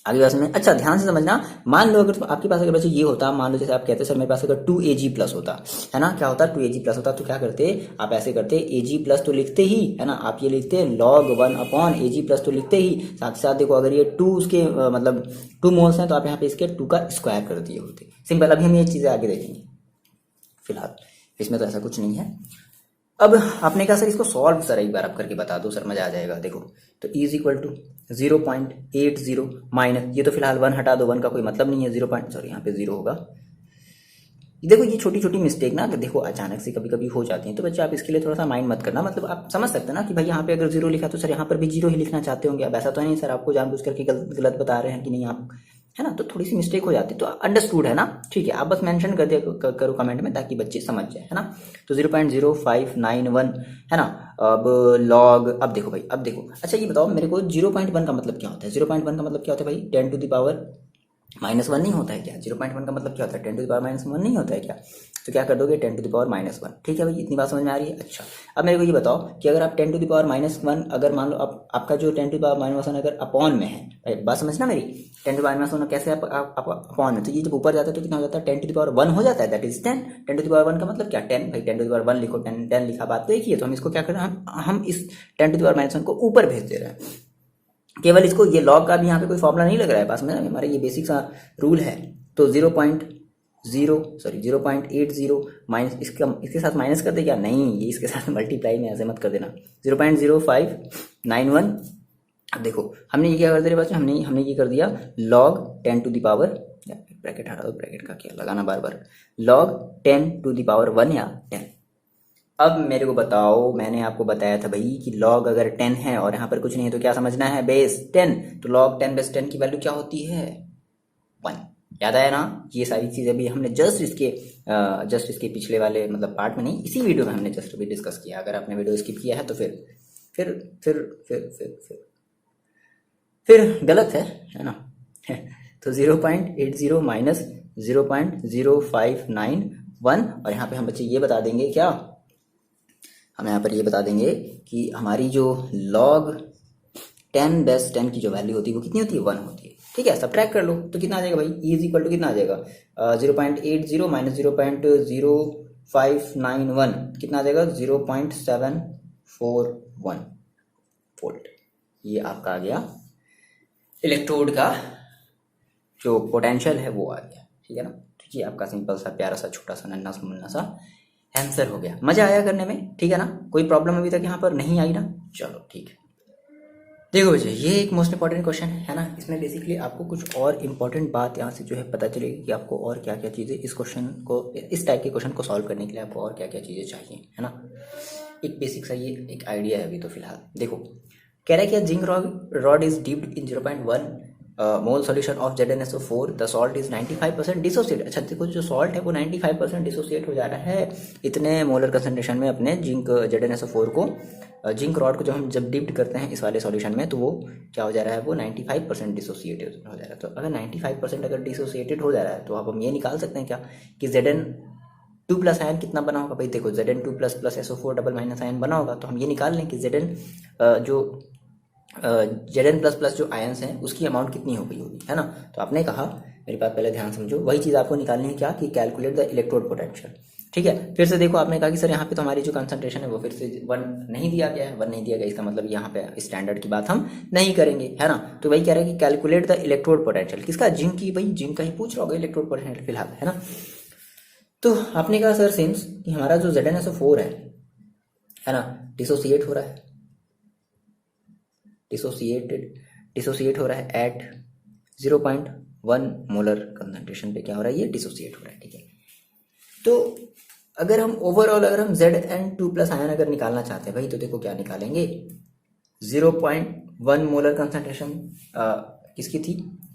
आगे बात में अच्छा ध्यान से समझना, मान लो अगर आपके पास अगर बच्चे ये होता, मान लो जैसे आप कहते हैं सर मेरे पास अगर 2Ag प्लस होता, है ना, क्या होता 2Ag प्लस होता, तो क्या करते आप, ऐसे करते Ag प्लस तो लिखते ही, है ना, आप ये लिखते log 1 अपॉन Ag प्लस तो लिखते ही, साथ ही साथ देखो अगर ये 2 उसके मतलब 2 मोल्स हैं तो आप यहाँ पे इसके 2 का स्क्वायर कर दिए होते। सिंपल। अभी हम ये चीजें आगे देखेंगे, फिलहाल इसमें तो ऐसा कुछ नहीं है। अब आपने कहा सर इसको सॉल्व सर एक बार आप करके बता दो सर, मजा आ जाएगा। देखो तो E is equal to 0.80 minus, ये तो फिलहाल 1 हटा दो, 1 का कोई मतलब नहीं है, 0 सॉरी यहाँ पे 0 होगा। देखो ये छोटी छोटी मिस्टेक ना देखो अचानक से कभी कभी हो जाती हैं, तो बच्चे आप इसके लिए थोड़ा सा माइंड मत करना। मतलब आप समझ सकते हैं ना कि भाई यहाँ पे अगर 0 लिखा तो सर यहाँ पर भी 0 ही लिखना चाहते होंगे। अब ऐसा तो नहीं सर आपको जानबूझ करके गलत बता रहे हैं कि नहीं आप, है ना, तो थोड़ी सी मिस्टेक हो जाती है, तो अंडरस्टूड है ना, ठीक है। आप बस मेंशन कर दिया करो कमेंट में ताकि बच्चे समझ जाए, है ना। तो 0.0591, है ना। अब लॉग, अब देखो भाई, अब देखो अच्छा ये बताओ मेरे को 0.1 का मतलब क्या होता है, 0.1 का मतलब क्या होता है भाई, 10 टू द पावर -1 नहीं होता है क्या, 0.1 का मतलब क्या होता है, 10 टू द पावर -1 नहीं होता है क्या। तो क्या कर दोगे, 10 टू द पावर -1, ठीक है भाई, इतनी बात समझ में आ रही है। अच्छा अब मेरे को ये बताओ कि अगर आप 10 टू द पावर -1, अगर मान लो आपका जो 10 टू द पावर -1 अगर अपॉन में है, भाई बात समझना मेरी, 10 टू द पावर -1 कैसे अपॉन में, तो ये जब ऊपर जाता है तो कितना हो जाता है, 10 टू द पावर 1 हो जाता है, that is 10। 10 to the power 1 का मतलब क्या, 10 भाई, 10 टू द पावर 1 लिखो, 10 लिखा, बात तो एक ही है। तो हम इसको क्या कर रहे हैं, हम इस 10 टू द पावर -1 को ऊपर भेज दे रहे हैं केवल इसको। ये लॉग का भी यहाँ पे कोई फॉर्मूला नहीं लग रहा है पास में, हमारा ये बेसिक सा रूल है। तो 0.80 माइनस, इसके साथ माइनस कर दे क्या, नहीं, ये इसके साथ मल्टीप्लाई में ऐसे मत कर देना, 0.0591। अब देखो हमने ये क्या कर दिया बच्चे, हमने ये कर दिया log 10 to the power, bracket हटा दो, ब्रैकेट का क्या लगाना बार बार, log 10 टू द पावर 1 या 10। अब मेरे को बताओ, मैंने आपको बताया था भाई कि log अगर 10 है और यहाँ पर कुछ नहीं है तो क्या समझना है, बेस 10, तो log 10 बेस 10 की वैल्यू क्या होती है, 1। याद आया ना? ये सारी चीज़ें भी हमने जस्ट इसके पिछले वाले मतलब पार्ट में नहीं, इसी वीडियो में हमने जस्ट अभी डिस्कस किया। अगर आपने वीडियो स्किप किया है तो फिर फिर फिर फिर फिर फिर, फिर गलत है ना? तो 0.80 माइनस 0.0591, और यहाँ पे हम बच्चे ये बता देंगे क्या, हम यहाँ पर ये बता देंगे कि हमारी जो log 10 बेस 10 की जो वैल्यू होती है वो कितनी होती है? 1 होती है। ठीक है, सब्ट्रैक्ट कर लो तो कितना आ जाएगा भाई? ई इज इक्वल टू कितना आ जाएगा? 0.80 माइनस 0.0591 कितना आ जाएगा? 0.741 वोल्ट। ये आपका आ गया इलेक्ट्रोड का जो पोटेंशियल है वो आ गया। ठीक है ना? तो ये आपका सिंपल सा प्यारा सा छोटा सा नन्ना सा मुन्ना सा आंसर हो गया। मजा आया करने में? ठीक है ना? कोई प्रॉब्लम अभी तक यहाँ पर नहीं आई ना? चलो ठीक है। देखो बच्चे, ये एक मोस्ट इंपॉर्टेंट क्वेश्चन है ना। इसमें बेसिकली आपको कुछ और इम्पॉर्टेंट बात यहाँ से जो है पता चलेगी कि आपको और क्या क्या चीज़ें इस क्वेश्चन को, इस टाइप के क्वेश्चन को सॉल्व करने के लिए आपको और क्या क्या चीज़ें चाहिए, है ना। एक बेसिक सा ये एक आइडिया है अभी तो फिलहाल। देखो, कह रहा है कि zinc rod is dipped in 0.1 mole solution of ZnSO4, the salt is 95% dissociate. अच्छा देखो, जो सॉल्ट है वो 95% डिसोसिएट हो जा रहा है इतने मोलर कंसंट्रेशन में अपने जिंक ZnSO4 को। जिंक रॉड को जब डिप्ड करते हैं इस वाले सॉल्यूशन में तो वो क्या हो जा रहा है? वो 95% डिसोसिएटेड हो जा रहा है। तो अगर 95% अगर डिसोसिएटेड हो जा रहा है तो अब हम ये निकाल सकते हैं क्या कि Zn2 प्लस आयन कितना बना होगा? भाई देखो, Zn2 plus plus SO4 double minus ion बना होगा, तो हम ये निकाल लें कि Zn प्लस प्लस जो आयन्स हैं उसकी अमाउंट कितनी हो गई होगी, है ना। तो आपने कहा, मेरी बात पहले ध्यान समझो, वही चीज़ आपको निकालनी है क्या कि कैलकुलेट द इलेक्ट्रोड पोटेंशियल। ठीक है, फिर से देखो, आपने कहा कि सर यहाँ पे तो हमारी जो कंसंट्रेशन है वो फिर से 1 नहीं दिया गया है। 1 नहीं दिया गया, इसका मतलब यहाँ पे स्टैंडर्ड की बात हम नहीं करेंगे, है ना। तो वही कह रहे हैं कि कैलकुलेट द इलेक्ट्रोड पोटेंशियल, किसका? जिंक की। भाई जिंक का ही पूछ रहा होगा इलेक्ट्रोड पोटेंशियल फिलहाल, है ना। तो आपने कहा सर सिंस कि हमारा जो ZnSO4 है ना, डिसोसिएट हो रहा है, डिसोसिएट हो रहा है एट 0.1 मोलर कंसंट्रेशन पे। क्या हो रहा है? ये डिसोसिएट हो रहा है। ठीक है, तो अगर हम ओवरऑल अगर हम Zn2 प्लस आयन अगर निकालना चाहते हैं भाई, तो देखो क्या निकालेंगे? 0.1 मोलर कंसंट्रेशन किसकी थी?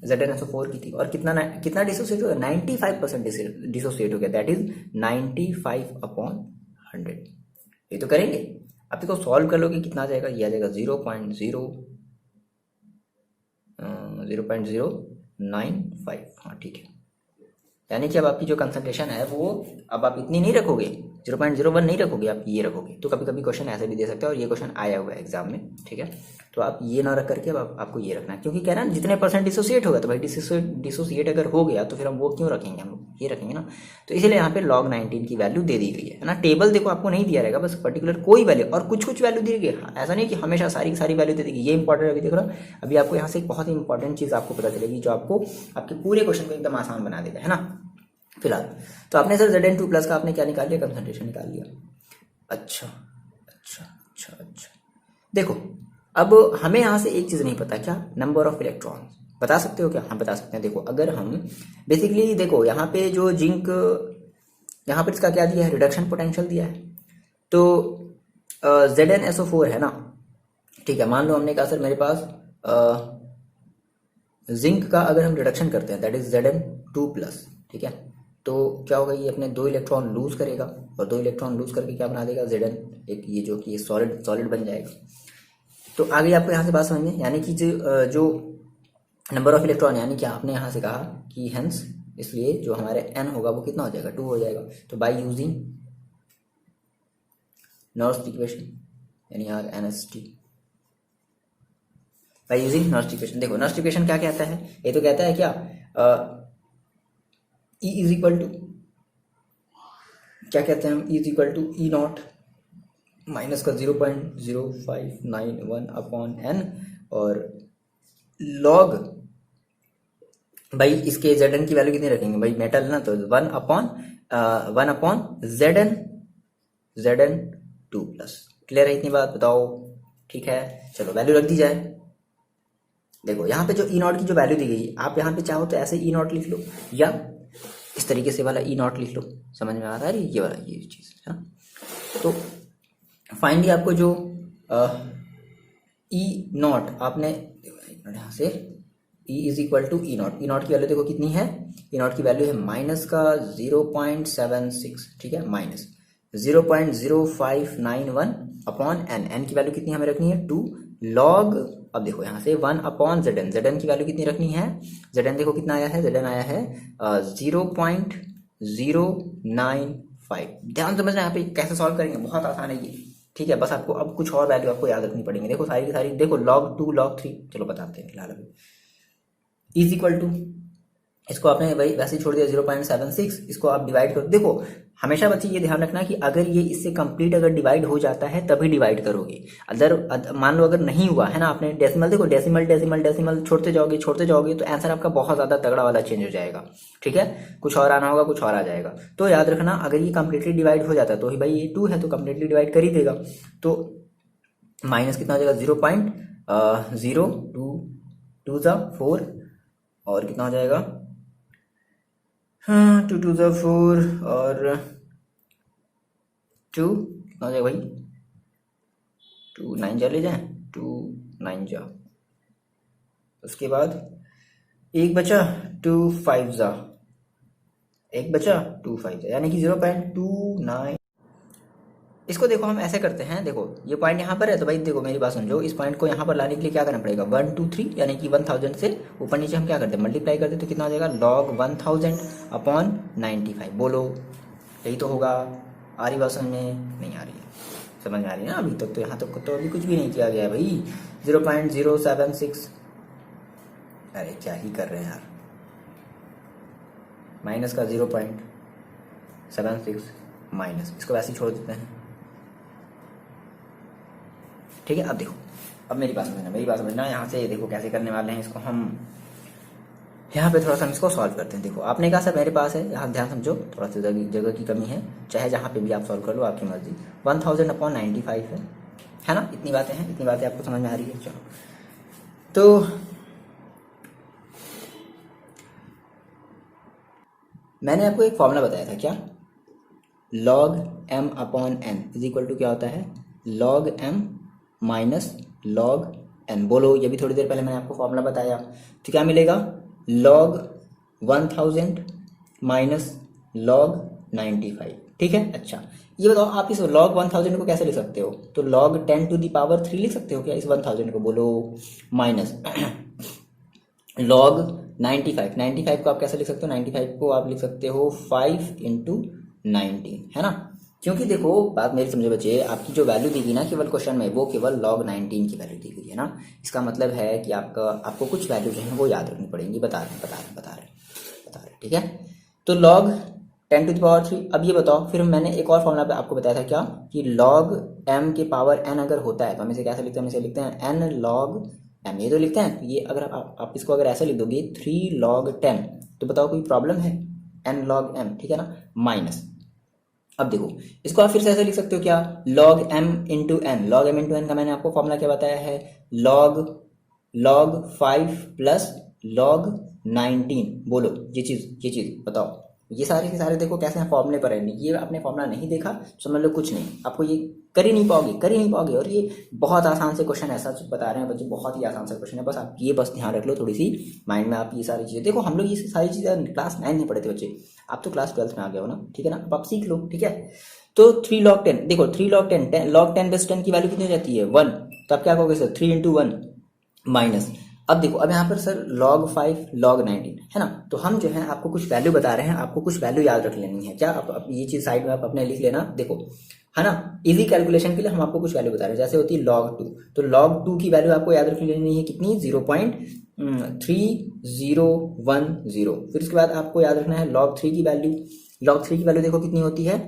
ZnSO4 की थी। और कितना डिसोसिएट हो गया? 95% डिसोसिएट हो गया, दैट इज 95/100। ये तो करेंगे। अब देखो सॉल्व कर लोगे कितना आ जाएगा? ये आ जाएगा 0.095। हाँ ठीक है, यानी कि अब आपकी जो कंसंट्रेशन है वो अब आप इतनी नहीं रखोगे, 0.01 नहीं रखोगे, आप ये रखोगे। तो कभी कभी क्वेश्चन ऐसे भी दे सकते हैं, और ये क्वेश्चन आया हुआ है एग्जाम में। ठीक है, तो आप ये ना रख करके अब आपको ये रखना है, क्योंकि कह रहा है जितने परसेंट डिसोसिएट होगा, तो भाई डिसोसिएट अगर हो गया तो फिर हम वो क्यों रखेंगे? हम ये रखेंगे ना। तो इसलिए यहाँ पे log 19 की वैल्यू दे दी गई है ना। टेबल देखो आपको नहीं दिया रहेगा, बस पर्टिकुलर कोई वैल्यू और कुछ वैल्यू दी गई है। ऐसा नहीं कि हमेशा सारी सारी वैल्यू दे देगी। ये इंपॉर्टेंट अभी देख रहा, अभी आपको यहाँ से एक बहुत ही इंपॉर्टेंट चीज़ आपको पता चलेगी जो आपको आपके पूरे क्वेश्चन को एकदम आसान बना देगा, है ना। फिलहाल तो आपने सर Zn2 प्लस का आपने क्या निकाल लिया? कंसंट्रेशन निकाल लिया। अच्छा अच्छा अच्छा अच्छा, देखो अब हमें यहाँ से एक चीज़ नहीं पता, क्या? Number of electron. बता सकते हो क्या? हाँ बता सकते हैं। देखो अगर हम बेसिकली देखो यहाँ पे जो जिंक, यहाँ पर इसका क्या दिया है? रिडक्शन पोटेंशियल दिया है। तो ZnSO4 है ना, ठीक है। मान लो हमने कहा सर मेरे पास जिंक का अगर हम रिडक्शन करते हैं दैट इज Zn2 प्लस, ठीक है, तो क्या होगा? ये अपने 2 इलेक्ट्रॉन लूज करेगा, और 2 इलेक्ट्रॉन लूज करके क्या बना देगा? Zn, एक ये जो कि सॉलिड बन जाएगा। तो आगे आपको यहाँ से बात समझ में, यानी कि जो नंबर ऑफ इलेक्ट्रॉन, यानी कि आपने यहाँ से कहा कि हेंस, इसलिए जो हमारे n होगा वो कितना हो जाएगा? 2 हो जाएगा। तो बाय यूजिंग नॉर्थ इक्वेशन, यानी यार NST, by using north equation. देखो नॉर्थ इक्वेशन क्या कहता है? ये तो कहता है क्या? E इज इक्वल टू, क्या कहते हैं हम? E is equal to E nought minus का 0.0591 अपॉन n, और लॉग, भाई इसके Zn की वैल्यू कितनी रखेंगे? भाई मेटल ना, तो 1 अपॉन Zn2 प्लस। क्लियर है इतनी बात? बताओ। ठीक है, चलो वैल्यू रख दी जाए। देखो यहाँ पे जो E नॉट की जो वैल्यू दी गई, आप यहाँ पे चाहो तो ऐसे E नॉट लिख लो, या इस तरीके से वाला E नॉट लिख लो। समझ में आ रहा है? ये वाला ये चीज़ है ना। तो फाइनली आपको जो E नॉट आपने यहाँ से E is equal to E nought. E nought की वैल्यू देखो कितनी है, ई नॉट की वैल्यू है माइनस का 0.76, ठीक है, माइनस 0.0591 अपॉन एन। एन की वैल्यू कितनी हमें रखनी है 2 लॉग, अब देखो यहाँ से 1 upon Z N. Z N की वैल्यू कितनी रखनी है, जेड एन देखो कितना आया है, जेड एन आया है 0.095। ध्यान समझना यहाँ पे कैसे सॉल्व करेंगे, बहुत आसान है ये, ठीक है। बस आपको अब कुछ और वैल्यू आपको याद रखनी पड़ेगी। देखो सारी की सारी, देखो log 2 log 3, चलो बताते हैं फिलहाल अभी। इज इक्वल टू, इसको आपने वही वैसे ही छोड़ दिया 0.76, इसको आप डिवाइड करो। देखो हमेशा बच्चे ये ध्यान रखना कि अगर ये इससे कंप्लीट अगर डिवाइड हो जाता है तभी डिवाइड करोगे। मान लो अगर नहीं हुआ है ना, आपने डेसिमल, देखो डेसिमल डेसिमल डेसिमल छोड़ते जाओगे तो आंसर आपका बहुत ज्यादा तगड़ा वाला चेंज हो जाएगा, ठीक है। कुछ और आना होगा, कुछ और आ जाएगा। तो याद रखना अगर ये कंप्लीटली डिवाइड हो जाता है तो ही भाई ये 2 है तो कंप्लीटली डिवाइड कर ही देगा। तो माइनस कितना हो जाएगा 0.02 ज़ा 4 और कितना हो जाएगा, हाँ 2 2 ज़ा 4 और 2 कितना हो जाएगा भाई, 2 9 जा ले जाए, 2 9 जा, उसके बाद एक बचा 2 5 ज़ा, एक बचा 2 5 ज़ा, यानी कि 0.29। इसको देखो हम ऐसे करते हैं, देखो ये पॉइंट यहाँ पर है तो भाई देखो मेरी बात समझो, इस पॉइंट को यहाँ पर लाने के लिए क्या करना पड़ेगा, 1 2 3 यानी कि 1000 से ऊपर नीचे हम क्या करते हैं, मल्टीप्लाई करते हैं, तो कितना हो जाएगा log 1000 अपॉन 95। बोलो यही तो होगा। आ रही बात समझ में, नहीं आ रही है, समझ में आ रही है ना, अभी तक तो यहाँ तक तो अभी कुछ भी नहीं किया गया है भाई। 0.076, अरे क्या ही कर रहे हैं यार, माइनस का 0.76 माइनस, इसको वैसे ही छोड़ देते हैं, ठीक है। अब देखो, अब मेरी बात समझना, यहाँ से देखो कैसे करने वाले हैं इसको हम, यहाँ पे थोड़ा सा हम इसको सॉल्व करते हैं। देखो आपने कहा सर मेरे पास है, यहाँ ध्यान समझो, थोड़ा सा जगह की कमी है, चाहे जहाँ पे भी आप सॉल्व कर लो आपकी मर्जी। 1000 अपॉन 95 है ना, इतनी बातें हैं, इतनी बातें आपको समझ में आ रही है। चलो तो मैंने आपको एक फॉर्मूला बताया था क्या, log m upon n is equal to क्या होता है, log m minus log n। बोलो ये भी थोड़ी देर पहले मैंने आपको फॉर्मूला बताया, तो क्या मिलेगा log 1000 माइनस log 95, ठीक है। अच्छा ये बताओ आप इस log 1000 को कैसे लिख सकते हो, तो log 10 टू दी पावर 3 लिख सकते हो क्या इस 1000 को, बोलो माइनस log 95 को आप कैसे लिख सकते हो, 95 को आप लिख सकते हो 5 इंटू 19, है ना। क्योंकि देखो बात मेरी समझे बच्चे, आपकी जो वैल्यू दी गई ना केवल क्वेश्चन में, वो केवल log 19 की वैल्यू दी गई है ना। इसका मतलब है कि आपको कुछ वैल्यू जो है वो याद रखनी पड़ेगी, बता रहे, ठीक है। तो log 10 टू द पावर 3। अब ये बताओ, फिर मैंने एक और फॉर्मूला आपको बताया था क्या, कि log m के पावर n अगर होता है तो हम इसे कैसे लिखते हैं, हम इसे लिखते हैं n log m, ये तो लिखते हैं। ये अगर आप इसको अगर ऐसे लिख दोगे 3 log 10, तो बताओ कोई प्रॉब्लम है, n log m, ठीक है ना, माइनस। अब देखो इसको आप फिर से ऐसे लिख सकते हो क्या, log m into n। log m into n का मैंने आपको फॉर्मूला क्या बताया है, log 5 प्लस log 19। बोलो ये चीज बताओ, ये सारे के सारे देखो कैसे हैं फॉर्मूले पर है, ये आपने फॉर्मूला नहीं देखा समझ लो कुछ नहीं, आपको ये कर ही नहीं पाओगे। और ये बहुत आसान से क्वेश्चन, ऐसा बता रहे हैं बच्चे, बहुत ही आसान सा क्वेश्चन है, बस आप ये बस ध्यान रख लो थोड़ी सी माइंड में, आप ये सारी चीजें देखो, हम लोग ये सारी चीजें क्लास 9 में पढ़े थे बच्चे, आप तो क्लास 12 में आ गए हो ना, ठीक है ना, अब आप सीख लो, ठीक है। तो 3 log 10, देखो 3 log 10 log 10 बेस 10 की वैल्यू कितनी हो जाती है 1, तो आप क्या कहोगे सर 3 इंटू 1 माइनस। अब देखो अब यहाँ पर सर log 5 log 19 है ना, तो हम जो है आपको कुछ वैल्यू बता रहे हैं, आपको कुछ वैल्यू याद रख लेनी है क्या, आप ये चीज साइड में आप अपने लिख लेना, देखो है ना, इजी कैलकुलेशन के लिए हम आपको कुछ वैल्यू बता रहे हैं, जैसे होती है log 2, तो log 2 की वैल्यू आपको याद रख लेनी है कितनी, 0.3010। फिर उसके बाद आपको याद रखना है log 3 की वैल्यू, log 3 की वैल्यू देखो कितनी होती है,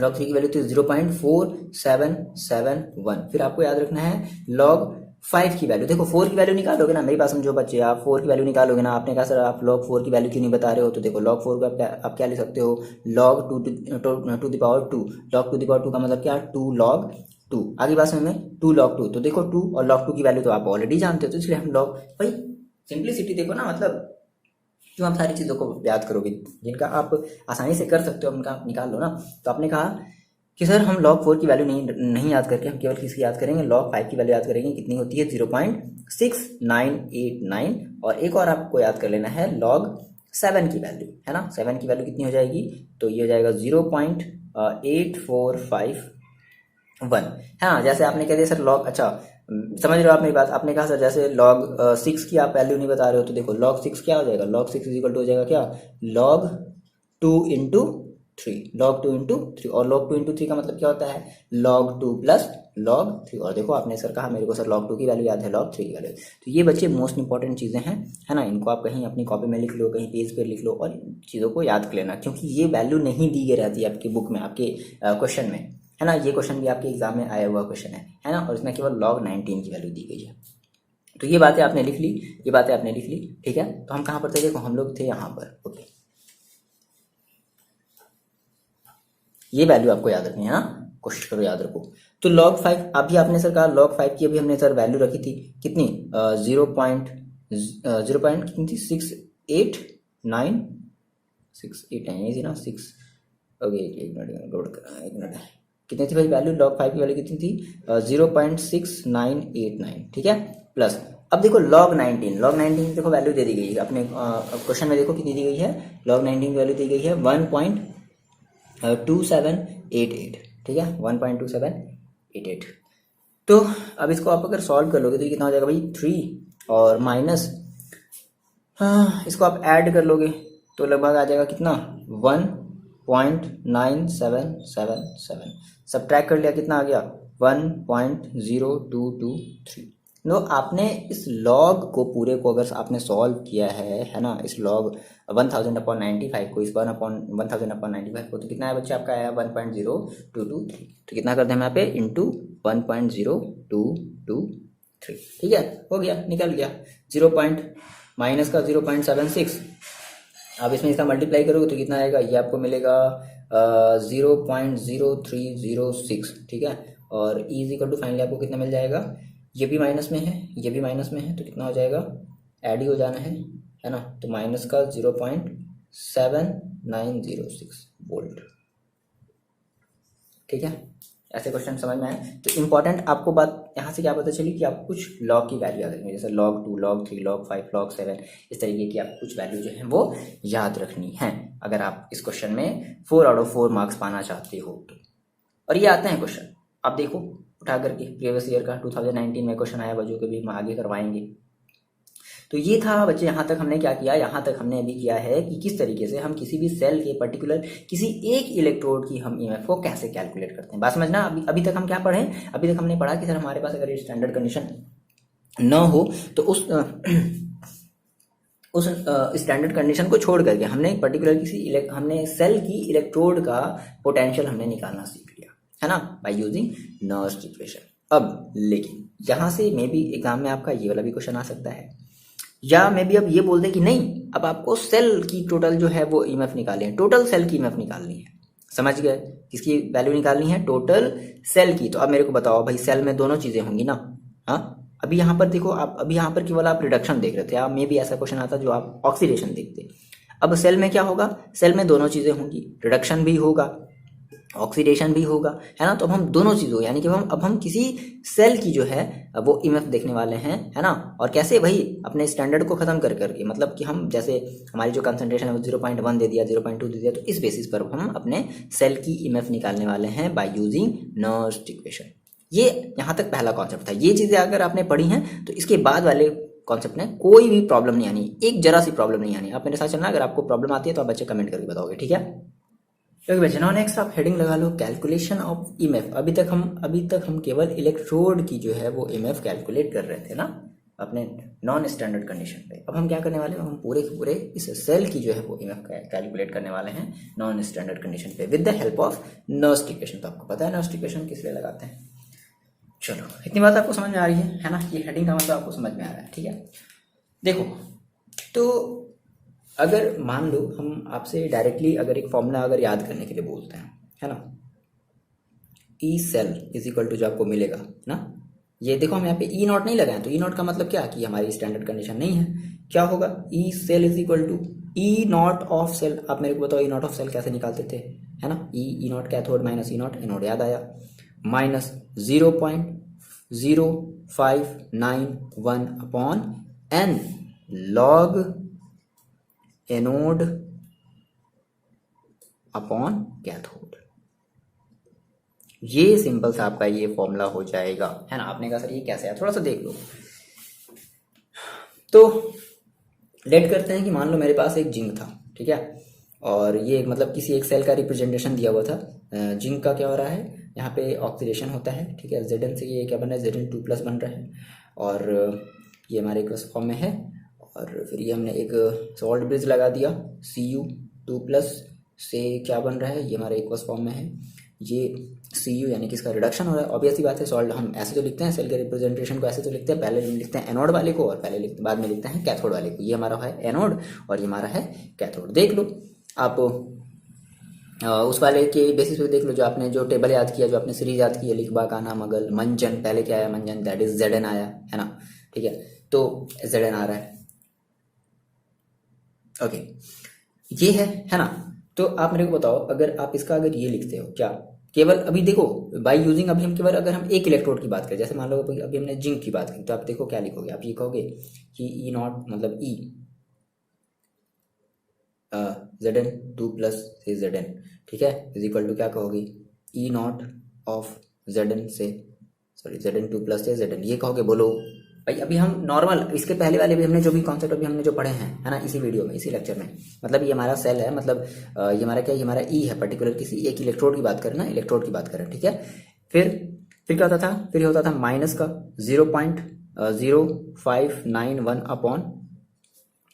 log 3 की वैल्यू तो 0.4771। फिर आपको याद रखना है log 5 की वैल्यू, देखो 4 की वैल्यू निकालोगे ना, मेरी बात समझो बच्चे, आप 4 की वैल्यू निकालोगे ना, आपने कहा सर आप log 4 की वैल्यू क्यों नहीं बता रहे हो, तो देखो log 4 को आप क्या लिख सकते हो, log 2 to the power 2, log 2 the power 2 का मतलब क्या, 2 log 2। आगे बात समझ में, 2 log 2, तो देखो 2 और log 2 की वैल्यू तो आप ऑलरेडी जानते हो, तो इसलिए हम log, भाई सिंप्लिसिटी देखो ना, मतलब क्यों आप सारी चीज़ों को याद करोगे, जिनका आप आसानी से कर सकते हो उनका आप निकाल लो ना। तो आपने कहा कि सर हम log 4 की वैल्यू नहीं याद करके हम केवल किसकी याद करेंगे, log 5 की वैल्यू याद करेंगे। कितनी होती है 0.6989। और एक और आपको याद कर लेना है log 7 की वैल्यू, है ना। 7 की वैल्यू कितनी हो जाएगी, तो ये हो जाएगा 0.8451। हाँ, जैसे आपने कह दिया सर log, अच्छा समझ रहे हो आप मेरी बात। आपने कहा सर जैसे log 6 की आप वैल्यू नहीं बता रहे हो, तो देखो log 6 क्या हो जाएगा, log 6 इजिकल टू हो जाएगा क्या, log 2 इंटू 3, log 2 इंटू 3। और log 2 इंटू 3 का मतलब क्या होता है, log 2 प्लस log 3। और देखो आपने सर कहा मेरे को सर log 2 की वैल्यू याद है, log 3 की वैल्यू। तो ये बच्चे मोस्ट इंपॉर्टेंट चीज़ें हैं, है ना। इनको आप कहीं अपनी कॉपी में लिख लो, कहीं पेज पे लिख लो और चीज़ों को याद कर लेना, क्योंकि ये वैल्यू नहीं दी गई रहती है आपकी बुक में, आपके क्वेश्चन में, है ना। ये क्वेश्चन भी आपके एग्जाम में आया हुआ क्वेश्चन है ना। और इसमें केवल log 19 की वैल्यू दी गई है। तो ये बातें आपने लिख ली, ये बातें आपने लिख ली, ठीक है। तो हम कहाँ पर थे, देखो हम लोग थे यहाँ पर, ओके। ये वैल्यू आपको याद रखनी है ना, कोशिश करो याद रखो। तो log 5 अभी आपने सर कहा log 5 की अभी हमने सर वैल्यू रखी थी कितनी, 0. कितनी थी, 689 ये थी ना, 6, ओके एक मिनट लोड कर, एक मिनट। कितनी थी भाई वैल्यू, log 5 की वैल्यू कितनी थी, 0.6989, ठीक है। प्लस अब देखो log 19 देखो वैल्यू दे दी गई है अपने क्वेश्चन में, देखो कितनी दी गई है, log 19 की वैल्यू दी गई है 1.2788, ठीक है, 1.2788। तो अब इसको आप अगर सॉल्व कर लोगे तो ये कितना हो जाएगा भाई, 3 और माइनस, हाँ इसको आप ऐड कर लोगे तो लगभग आ जाएगा कितना, 1.9777। सब्ट्रैक्ट कर लिया कितना आ गया, 1.0223। नो आपने इस लॉग को पूरे को अगर आपने सॉल्व किया है ना, इस लॉग 1000/95 को, इस 1000/95 को, तो कितना है बच्चे आपका आया 1.0223। तो कितना कर दें हम यहाँ पे, इंटू 1.0223, ठीक है, हो गया, निकल गया। 0 माइनस का 0.76, आप इसमें इसका मल्टीप्लाई करोगे तो कितना आएगा, ये आपको मिलेगा 0.0306, ठीक है। और E is equal to finally आपको कितना मिल जाएगा, ये भी माइनस में है, ये भी माइनस में है, तो कितना हो जाएगा, ऐड ही हो जाना है ना। तो माइनस का 0.7906 वोल्ट, ठीक है। ऐसे क्वेश्चन समझ में आए तो इंपॉर्टेंट आपको बात यहाँ से क्या पता चली कि आप कुछ लॉग की वैल्यू याद रखनी है, जैसे log 2, log 3, log 5, log 7, इस तरीके की आप कुछ वैल्यू जो है वो याद रखनी है अगर आप इस क्वेश्चन में 4 आउट ऑफ 4 मार्क्स पाना चाहते हो तो। और ये आते हैं क्वेश्चन, आप देखो उठा करके प्रीवियस ईयर का 2019 में क्वेश्चन आया हुआ जो कि भी हम आगे करवाएंगे। तो ये था बच्चे, यहाँ तक हमने क्या किया, यहाँ तक हमने अभी किया है कि किस तरीके से हम किसी भी सेल के पर्टिकुलर किसी एक इलेक्ट्रोड की हम ईएमएफ को कैसे कैलकुलेट करते हैं। बात समझना, अभी तक हम क्या पढ़े, अभी तक हमने पढ़ा कि सर हमारे पास अगर ये स्टैंडर्ड कंडीशन न हो तो उस स्टैंडर्ड कंडीशन को छोड़ करके हमने पर्टिकुलर हमने सेल की इलेक्ट्रोड का पोटेंशियल हमने निकालना सीख लिया, है ना, बाय यूजिंग नर्स्ट इक्वेशन। अब लेकिन यहाँ से मे बी एग्जाम में आपका ये वाला भी क्वेश्चन आ सकता है, या मे बी अब ये बोल दें कि नहीं अब आपको सेल की टोटल जो है वो ईएमएफ निकालनी है, टोटल सेल की ईएमएफ निकालनी है। समझ गए, किसकी वैल्यू निकालनी है, टोटल सेल की। तो अब मेरे को बताओ भाई, सेल में दोनों चीजें होंगी ना, हाँ। अभी यहाँ पर देखो, आप अभी यहाँ पर केवल आप रिडक्शन देख रहे थे, आप मे बी ऐसा क्वेश्चन आता जो आप ऑक्सीडेशन देखते। अब सेल में क्या होगा, सेल में दोनों चीजें होंगी, रिडक्शन भी होगा, ऑक्सीडेशन भी होगा, है ना। तो अब हम दोनों चीज़ों यानी कि हम किसी सेल की जो है वो ईएमएफ देखने वाले हैं, है ना। और कैसे भाई, अपने स्टैंडर्ड को खत्म कर करके, मतलब कि हम जैसे हमारी जो कंसंट्रेशन है वो 0.1 दे दिया, 0.2 दे दिया, तो इस बेसिस पर हम अपने सेल की ईएमएफ निकालने वाले हैं बाय यूजिंग नर्स्ट इक्वेशन। ये यहाँ तक पहला कॉन्सेप्ट था। ये चीज़ें अगर आपने पढ़ी हैं तो इसके बाद वाले कॉन्सेप्ट में कोई भी प्रॉब्लम नहीं आनी, एक जरा सी प्रॉब्लम नहीं आनी। आप मेरे साथ चलना, अगर आपको प्रॉब्लम आती है तो आप बच्चे कमेंट करके बताओगे, ठीक है। ओके बच्चे, नाउ नेक्स्ट आप हेडिंग लगा लो कैलकुलेशन ऑफ ईएमएफ। अभी तक हम केवल इलेक्ट्रोड की जो है वो ईएमएफ कैलकुलेट कर रहे थे ना अपने नॉन स्टैंडर्ड कंडीशन पे। अब हम क्या करने वाले हैं, हम पूरे के पूरे इस सेल की जो है वो ईएमएफ कैलकुलेट करने वाले हैं नॉन स्टैंडर्ड कंडीशन पे with the help of Nernst equation. तो आपको पता है नर्स्ट इक्वेशन किस लिए लगाते हैं। चलो, इतनी बात आपको समझ में आ रही है ना, ये हेडिंग का मतलब आपको समझ में आ रहा है, ठीक है। देखो, तो अगर मान लो हम आपसे डायरेक्टली अगर एक फॉर्मूला अगर याद करने के लिए बोलते हैं, है ना, E cell is equal to जो आपको मिलेगा ना, ये देखो हम यहाँ पे ई नॉट नहीं लगाए, तो ई नॉट का मतलब क्या कि हमारी स्टैंडर्ड कंडीशन नहीं है। क्या होगा, E cell is equal to E nought of cell. आप मेरे को बताओ ई नॉट ऑफ सेल कैसे निकालते थे, है ना, E naught cathode minus E naught anode, याद आया, minus 0.0591 upon N log anode upon cathode. ये सिंपल सा आपका ये फॉर्मूला हो जाएगा, है ना। आपने कहा सर ये कैसे है, थोड़ा सा देख लो। तो लेट करते हैं कि मान लो मेरे पास एक जिंक था, ठीक है, और ये मतलब किसी एक सेल का रिप्रेजेंटेशन दिया हुआ था। जिंक का क्या हो रहा है, यहाँ पे ऑक्सीडेशन होता है, ठीक है, Zn से ये क्या बन रहा है, Zn2+ बन रहा है, और ये हमारे एक्वस फॉर्म में है। और फिर ये हमने एक सॉल्ट ब्रिज लगा दिया, Cu2+ से क्या बन रहा है, ये हमारे एक्वस फॉर्म में है, ये Cu यानी कि इसका रिडक्शन हो रहा है। ऑब्वियस सी बात है, सॉल्ट हम ऐसे तो लिखते हैं, सेल के रिप्रेजेंटेशन को ऐसे तो लिखते हैं, पहले लिखते हैं एनोड वाले को और बाद में लिखते हैं कैथोड वाले को। ये हमारा है एनोड और ये हमारा है कैथोड। देख लो आप उस वाले के बेसिस पे देख लो, जो आपने जो टेबल याद किया, जो आपने सीरीज याद की है, लिखबा, काना, मगल, मंजन, पहले क्या आया, मंजन, दैट इज Zn आया, है ना, ठीक है, तो Zn आ रहा है, ओके, ये है ना। तो आप मेरे को बताओ, अगर आप इसका अगर ये लिखते हो क्या, केवल अभी देखो बाय यूजिंग, अभी हम केवल अगर हम एक इलेक्ट्रोड की बात करें, जैसे मान लो अभी हमने जिंक की बात की, तो आप देखो क्या लिखोगे, आप ये कहोगे कि ई नॉट मतलब ई Zn2+ से Zn, ठीक है, इज इक्वल टू क्या कहोगे, ई नॉट ऑफ Zn से, सॉरी Zn2+ से Zn, ये कहोगे। बोलो भाई, अभी हम नॉर्मल इसके पहले वाले भी हमने जो भी कॉन्सेप्ट अभी हमने जो पढ़े हैं, है ना, इसी वीडियो में, इसी लेक्चर में, मतलब ये हमारा सेल है, मतलब ये हमारा क्या, ये हमारा ई है, पर्टिकुलर किसी एक इलेक्ट्रोड की बात करें ना, इलेक्ट्रोड की बात करें, ठीक है। फिर क्या होता था, फिर ये होता था माइनस का 0.0591 अपॉन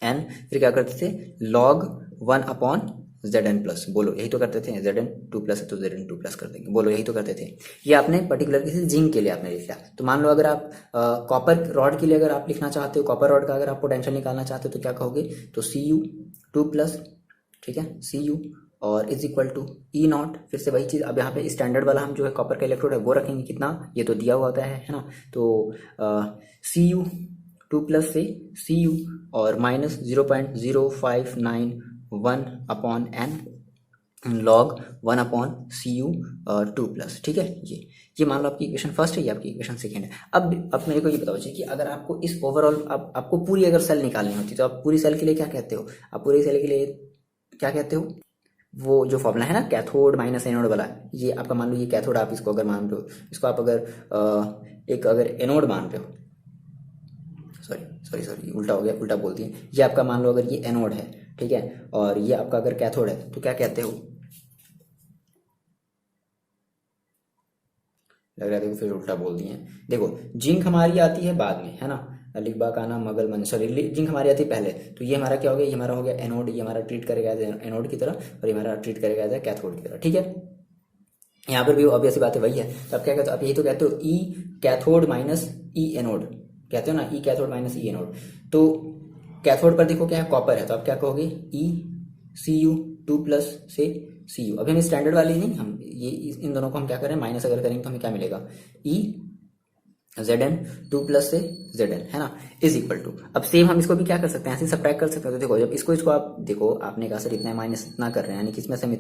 एन, फिर क्या करते थे, लॉग 1 अपॉन Zn+। बोलो यही तो करते थे, Zn2+ है तो Zn2+ कर देंगे, बोलो यही तो करते थे। ये आपने पर्टिकुलर किसी जिंक के लिए आपने लिख लिया। तो मान लो अगर आप कॉपर रॉड के लिए अगर आप लिखना चाहते हो, कॉपर रॉड का अगर आप पोटेंशियल निकालना चाहते हो, तो क्या कहोगे, तो Cu2+, ठीक है, Cu और is equal to E nought, फिर से वही चीज़। अब यहाँ पे स्टैंडर्ड वाला हम जो है कॉपर का इलेक्ट्रोड है वो रखेंगे, कितना, ये तो दिया हुआ होता है ना, तो Cu2+ से Cu और minus 0.0591 upon N log 1 upon Cu2+, ठीक है। ये मान लो आपकी इक्वेशन फर्स्ट है, ये आपकी इक्वेशन सेकेंड है। अब मेरे को ये बताओ कि अगर आपको इस ओवरऑल आपको पूरी अगर सेल निकालनी होती तो आप पूरी सेल के लिए क्या कहते हो, आप पूरी सेल के लिए क्या कहते हो, वो जो फॉर्मूला है ना कैथोड माइनस एनोड वाला, ये आपका मान लो ये कैथोड, आप इसको अगर मान रहे हो, इसको आप अगर एक अगर एनोड मान रहे हो, सॉरी उल्टा हो गया, उल्टा बोल दिए, ये आपका मान लो अगर ये एनोड है, ठीक है, और ये आपका अगर कैथोड है, तो क्या कहते हो, लग रहा है देखो फिर उल्टा बोल दिए। देखो जिंक हमारी आती है बाद में, है ना, लिखबा, काना, मगल, मन, सॉरी जिंक हमारी आती है पहले, तो ये हमारा क्या हो गया, ये हमारा हो गया एनोड, ये हमारा ट्रीट करेगा एज एनोड की तरह, और ये हमारा ट्रीट करेगा एज कैथोड की तरह, ठीक है। यहाँ पर भी ऑब्वियस बात है वही है, तो आप क्या कहते हो, आप यही तो कहते हो ई कैथोड माइनस ई एनोड, कहते हो ना, ई कैथोड माइनस ई एनोड। तो कैथोड पर देखो क्या है, कॉपर है, तो आप क्या कहोगे, ई Cu2+ से Cu। अभी हम स्टैंडर्ड वाली नहीं, हम ये इन दोनों को हम क्या करें, माइनस अगर करेंगे तो हमें क्या मिलेगा, ई Zn2+ से Zn, है ना, इज इक्वल टू। अब सेम हम इसको भी क्या कर सकते हैं, ऐसे सब्ट्रैक्ट कर सकते हैं। तो देखो जब इसको आप देखो, आपने कहा सर इतना माइनस इतना कर रहे हैं, यानी कि इसमें से हम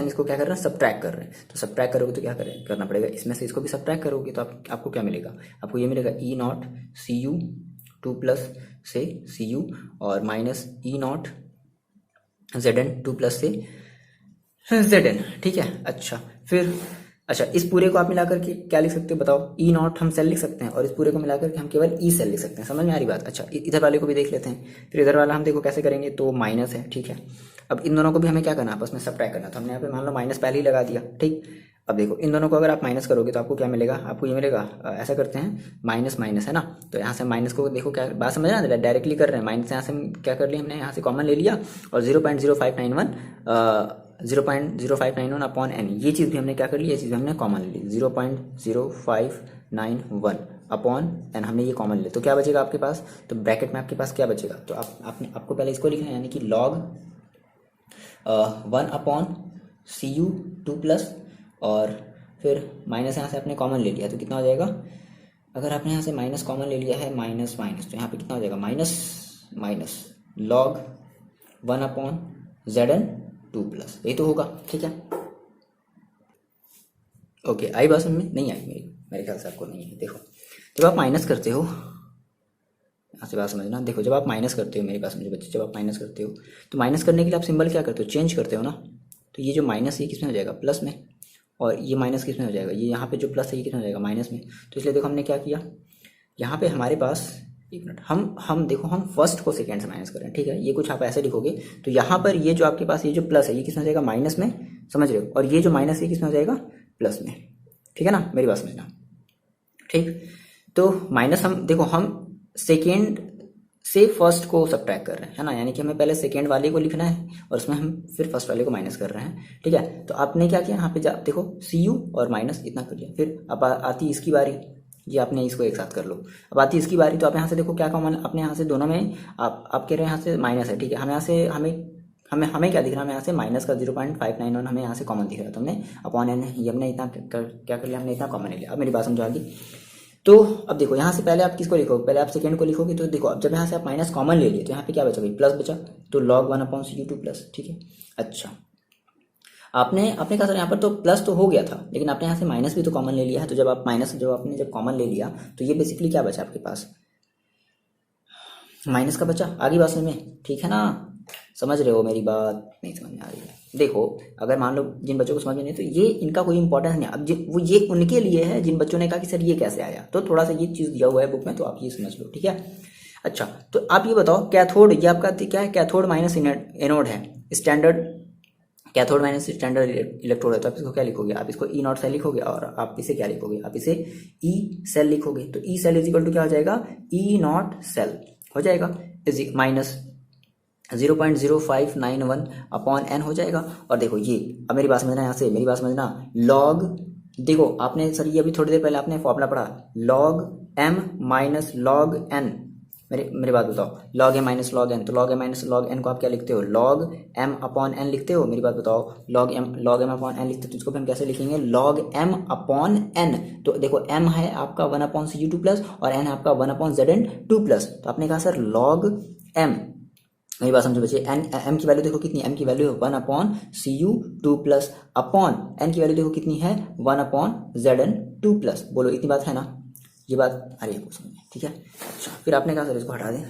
इसको क्या कर रहे हैं, सब्ट्रैक्ट कर रहे हैं। तो सब्ट्रैक्ट करोगे तो क्या करना पड़ेगा, इसमें से इसको भी सब्ट्रैक्ट करोगे तो आपको क्या मिलेगा, आपको ये मिलेगा ई नॉट Cu2+ से Cu और माइनस ई नॉट Zn2+ से Zn, ठीक है। अच्छा इस पूरे को आप मिलाकर के क्या लिख सकते हो बताओ, ई नॉट हम सेल लिख सकते हैं, और इस पूरे को मिलाकर के हम केवल ई सेल लिख सकते हैं, समझ में आ रही बात। अच्छा इधर वाले को भी देख लेते हैं, फिर इधर वाला हम देखो कैसे करेंगे, तो माइनस है, ठीक है। अब इन दोनों को भी हमें क्या करना है, आपस में सब्ट्रैक्ट करना, तो हमने यहाँ पे मान लो माइनस पहले ही लगा दिया, ठीक। अब देखो इन दोनों को अगर आप माइनस करोगे तो आपको क्या मिलेगा, आपको ये मिलेगा, ऐसा करते हैं माइनस माइनस, है ना, तो यहाँ से माइनस को देखो, क्या बात समझ रहे हैं, डायरेक्टली कर रहे हैं, माइनस यहाँ से हम क्या कर लिया, हमने यहाँ से कॉमन ले लिया, और 0.0591 अपॉन एन, ये चीज़ भी हमने क्या कर ली, ये चीज़ भी हमने कॉमन ले ली, 0.0591 अपॉन एन, हमने ये कॉमन ले, तो क्या बचेगा आपके पास, तो ब्रैकेट में आपके पास क्या बचेगा, तो आपको पहले इसको लिखना है, यानी कि लॉग 1 अपॉन Cu2+, और फिर माइनस यहाँ से आपने कॉमन ले लिया, तो कितना हो जाएगा, अगर आपने यहाँ से माइनस कॉमन ले लिया है, माइनस माइनस, तो यहाँ पे कितना हो जाएगा, माइनस माइनस लॉग 1/Zn2+, यही तो होगा। ठीक है, ओके, आई बात समझ में? नहीं आई मेरे ख्याल से आपको नहीं है। देखो जब आप माइनस करते हो, यहाँ से बात समझना, देखो जब आप माइनस करते हो, मेरी बात समझो बच्चे, जब आप माइनस करते हो तो माइनस करने के लिए आप सिंबल क्या करते हो, चेंज करते हो ना। तो ये जो माइनस ये किस में हो जाएगा, प्लस में, और ये माइनस किस में हो जाएगा, ये यहाँ पे जो प्लस है ये किस में हो जाएगा, माइनस में। तो इसलिए देखो हमने क्या किया, यहाँ पे हमारे पास, एक मिनट, हम देखो हम फर्स्ट को सेकेंड से माइनस कर रहे हैं। ठीक है, ये कुछ आप ऐसे लिखोगे तो यहाँ पर ये जो आपके पास ये जो प्लस है ये किस में हो जाएगा, माइनस में, समझ रहे हो, और ये जो माइनस ये किस में हो जाएगा, प्लस में। ठीक है ना, मेरी बात समझना। ठीक, तो माइनस हम देखो हम सेकेंड से फर्स्ट को सब्ट्रैक्ट कर रहे हैं, है ना, यानी कि हमें पहले सेकेंड वाले को लिखना है और उसमें हम फिर फर्स्ट वाले को माइनस कर रहे हैं। ठीक है, तो आपने क्या किया, यहाँ पे देखो CU और माइनस इतना कर लिया। फिर अब आती इसकी बारी, ये आपने इसको एक साथ कर लो। अब आती इसकी बारी, तो आप यहाँ से देखो क्या कॉमन, अपने यहाँ से दोनों में आप कह रहे हैं यहाँ से माइनस है। ठीक है, हम यहाँ से हमें क्या दिख रहा है, हमें यहाँ से माइनस का 0.591 हमें यहाँ से कॉमन दिख रहा है। तो हमने अपॉन एन, ये हमने इतना क्या कर लिया, हमने इतना कॉमन ले लिया। अब मेरी बात समझो आगे। तो अब देखो यहाँ से पहले आप किसको लिखोगे, पहले आप सेकेंड को लिखोगे। तो देखो अब जब यहाँ से आप माइनस कॉमन ले लिए तो यहाँ पे क्या बचा भाई, प्लस बचा, तो log 1/Cu2+। ठीक है, अच्छा आपने कहा सर यहाँ पर तो प्लस तो हो गया था, लेकिन आपने यहाँ से माइनस भी तो कॉमन ले लिया है। तो जब आप माइनस जब कॉमन ले लिया तो ये बेसिकली क्या बचा आपके पास, माइनस का बचा। आगे बात समझ में, ठीक है ना, समझ रहे हो मेरी बात, नहीं समझ में आ रही है। देखो अगर मान लो जिन बच्चों को समझ में नहीं, तो ये इनका कोई इंपॉर्टेंस नहीं। अब वो ये उनके लिए है जिन बच्चों ने कहा कि सर ये कैसे आया, तो थोड़ा सा ये चीज़ दिया हुआ है बुक में, तो आप ये समझ लो। ठीक है, अच्छा तो आप ये बताओ, कैथोड, ये आपका क्या है, कैथोड माइनस एनोड है, standard cathode minus standard electrode है। तो आप इसको क्या लिखोगे, आप इसको E0 सेल लिखोगे, और आप इसे क्या लिखोगे, आप इसे E सेल लिखोगे। तो E cell is equal to क्या हो जाएगा, E0 सेल हो जाएगा, इज माइनस 0.0591 अपॉन n हो जाएगा। और देखो ये, अब मेरी बात समझना, यहाँ से मेरी बात समझना, log, देखो आपने सर ये अभी थोड़ी देर पहले आपने फॉर्मूला पढ़ा, log m minus log n, मेरी बात बताओ, log m minus log n, तो log m minus log n को आप क्या लिखते हो, log m अपॉन n लिखते हो। मेरी बात बताओ, log m अपॉन n लिखते हो, तो इसको हम कैसे लिखेंगे, log m अपॉन n। तो देखो m है आपका 1/Cu2+, और n है आपका 1/Zn2+। तो आपने कहा सर log m, मेरी बात समझो बच्चे, m की वैल्यू देखो कितनी, m की वैल्यू 1/Cu2+, अपॉन n की वैल्यू देखो कितनी है, 1/Zn2+। बोलो इतनी बात है ना, ये बात आ रही है समझ में, ठीक है। अच्छा फिर आपने कहा सर इसको हटा दें।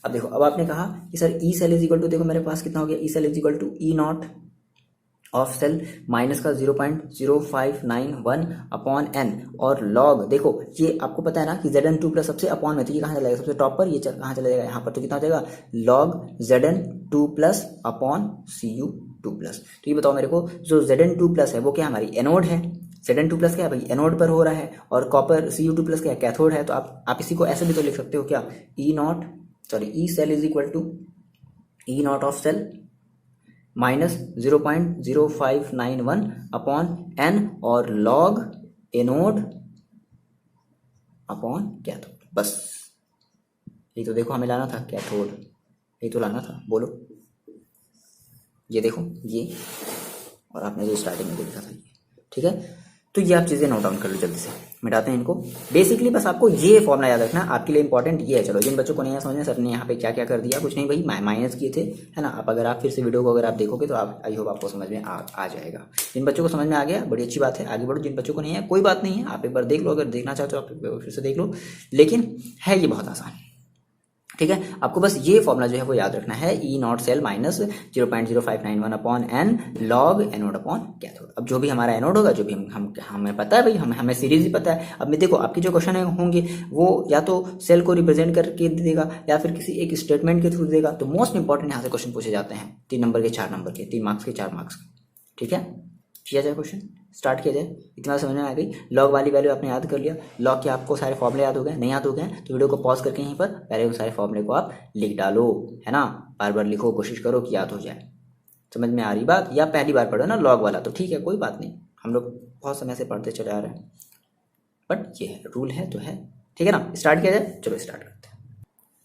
अब देखो, अब आपने कहा कि sir E cell is equal to, देखो मेरे पास कितना हो गया, E cell is equal to E0 of cell minus का 0.0591 अपॉन n, और log, देखो ये आपको पता है ना कि Zn2+ सबसे अपॉन में, तो ये कहाँ चला जाएगा, सबसे टॉप पर, ये कहाँ चला जाएगा, यहाँ पर। तो कितना हो जाएगा, log Zn2+ अपॉन Cu2+। तो ये बताओ मेरे को, जो Zn2+ है वो क्या हमारी एनोड है, Zn2+ क्या है भाई, एनोड पर हो रहा है, और कॉपर Cu2+ क्या है, कैथोड है। तो आप इसी को ऐसे भी तो लिख सकते हो क्या, E cell is equal to E0 of cell minus 0.0591 upon n, और log एनोड अपॉन कैथोड। बस ये तो देखो हमें लाना था कैथोड, ये तो लाना था, बोलो ये देखो ये, और आपने जो स्टार्टिंग में देखा था ये, ठीक है। तो ये आप चीज़ें नोट डाउन कर लो, जल्दी से मिटाते हैं इनको। बेसिकली बस आपको ये फॉर्मूला याद रखना, आपके लिए इंपॉर्टेंट ये है। चलो जिन बच्चों को नहीं है समझना, सर ने यहाँ पे क्या क्या कर दिया, कुछ नहीं भाई, माइनस किए थे, है ना। अब अगर आप फिर से वीडियो को अगर आप देखोगे तो आप, आई होप आपको समझ में आ जाएगा। जिन बच्चों को समझ में आ गया बड़ी अच्छी बात है, आगे बढ़ो। जिन बच्चों को नहीं है कोई बात नहीं है, आप एक बार देख लो, अगर देखना चाहते हो आप फिर से देख लो, लेकिन है ये बहुत आसान, ठीक है। आपको बस ये फॉर्मूला जो है वो याद रखना है, E0 cell minus 0.0591 upon n log anode upon cathode. अब जो भी हमारा एनोड होगा, जो भी हमें पता है भाई, हमें सीरीज ही पता है। अब मैं देखो आपके जो क्वेश्चन होंगे वो या तो सेल को रिप्रेजेंट करके देगा, या फिर किसी एक स्टेटमेंट के थ्रू देगा। तो मोस्ट इंपॉर्टेंट यहाँ से क्वेश्चन पूछे जाते हैं, 3 नंबर के 4 नंबर के, 3 मार्क्स के 4 मार्क्स के, ठीक है। किया जाए क्वेश्चन, स्टार्ट किया जाए। इतना समझ में आ गई, लॉग वाली वैल्यू आपने याद कर लिया, लॉग के आपको सारे फॉर्मूले याद हो गए, नहीं याद हो गए तो वीडियो को पॉज करके यहीं पर पहले वो सारे फॉर्मूले को आप लिख डालो, है ना। बार बार लिखो, कोशिश करो कि याद हो जाए। समझ में आ रही बात, या पहली बार पढ़ो ना लॉग वाला तो ठीक है, कोई बात नहीं, हम लोग बहुत समय से पढ़ते चले आ रहे हैं, बट ये है रूल है तो है, ठीक है ना। स्टार्ट किया जाए, चलो स्टार्ट करते हैं।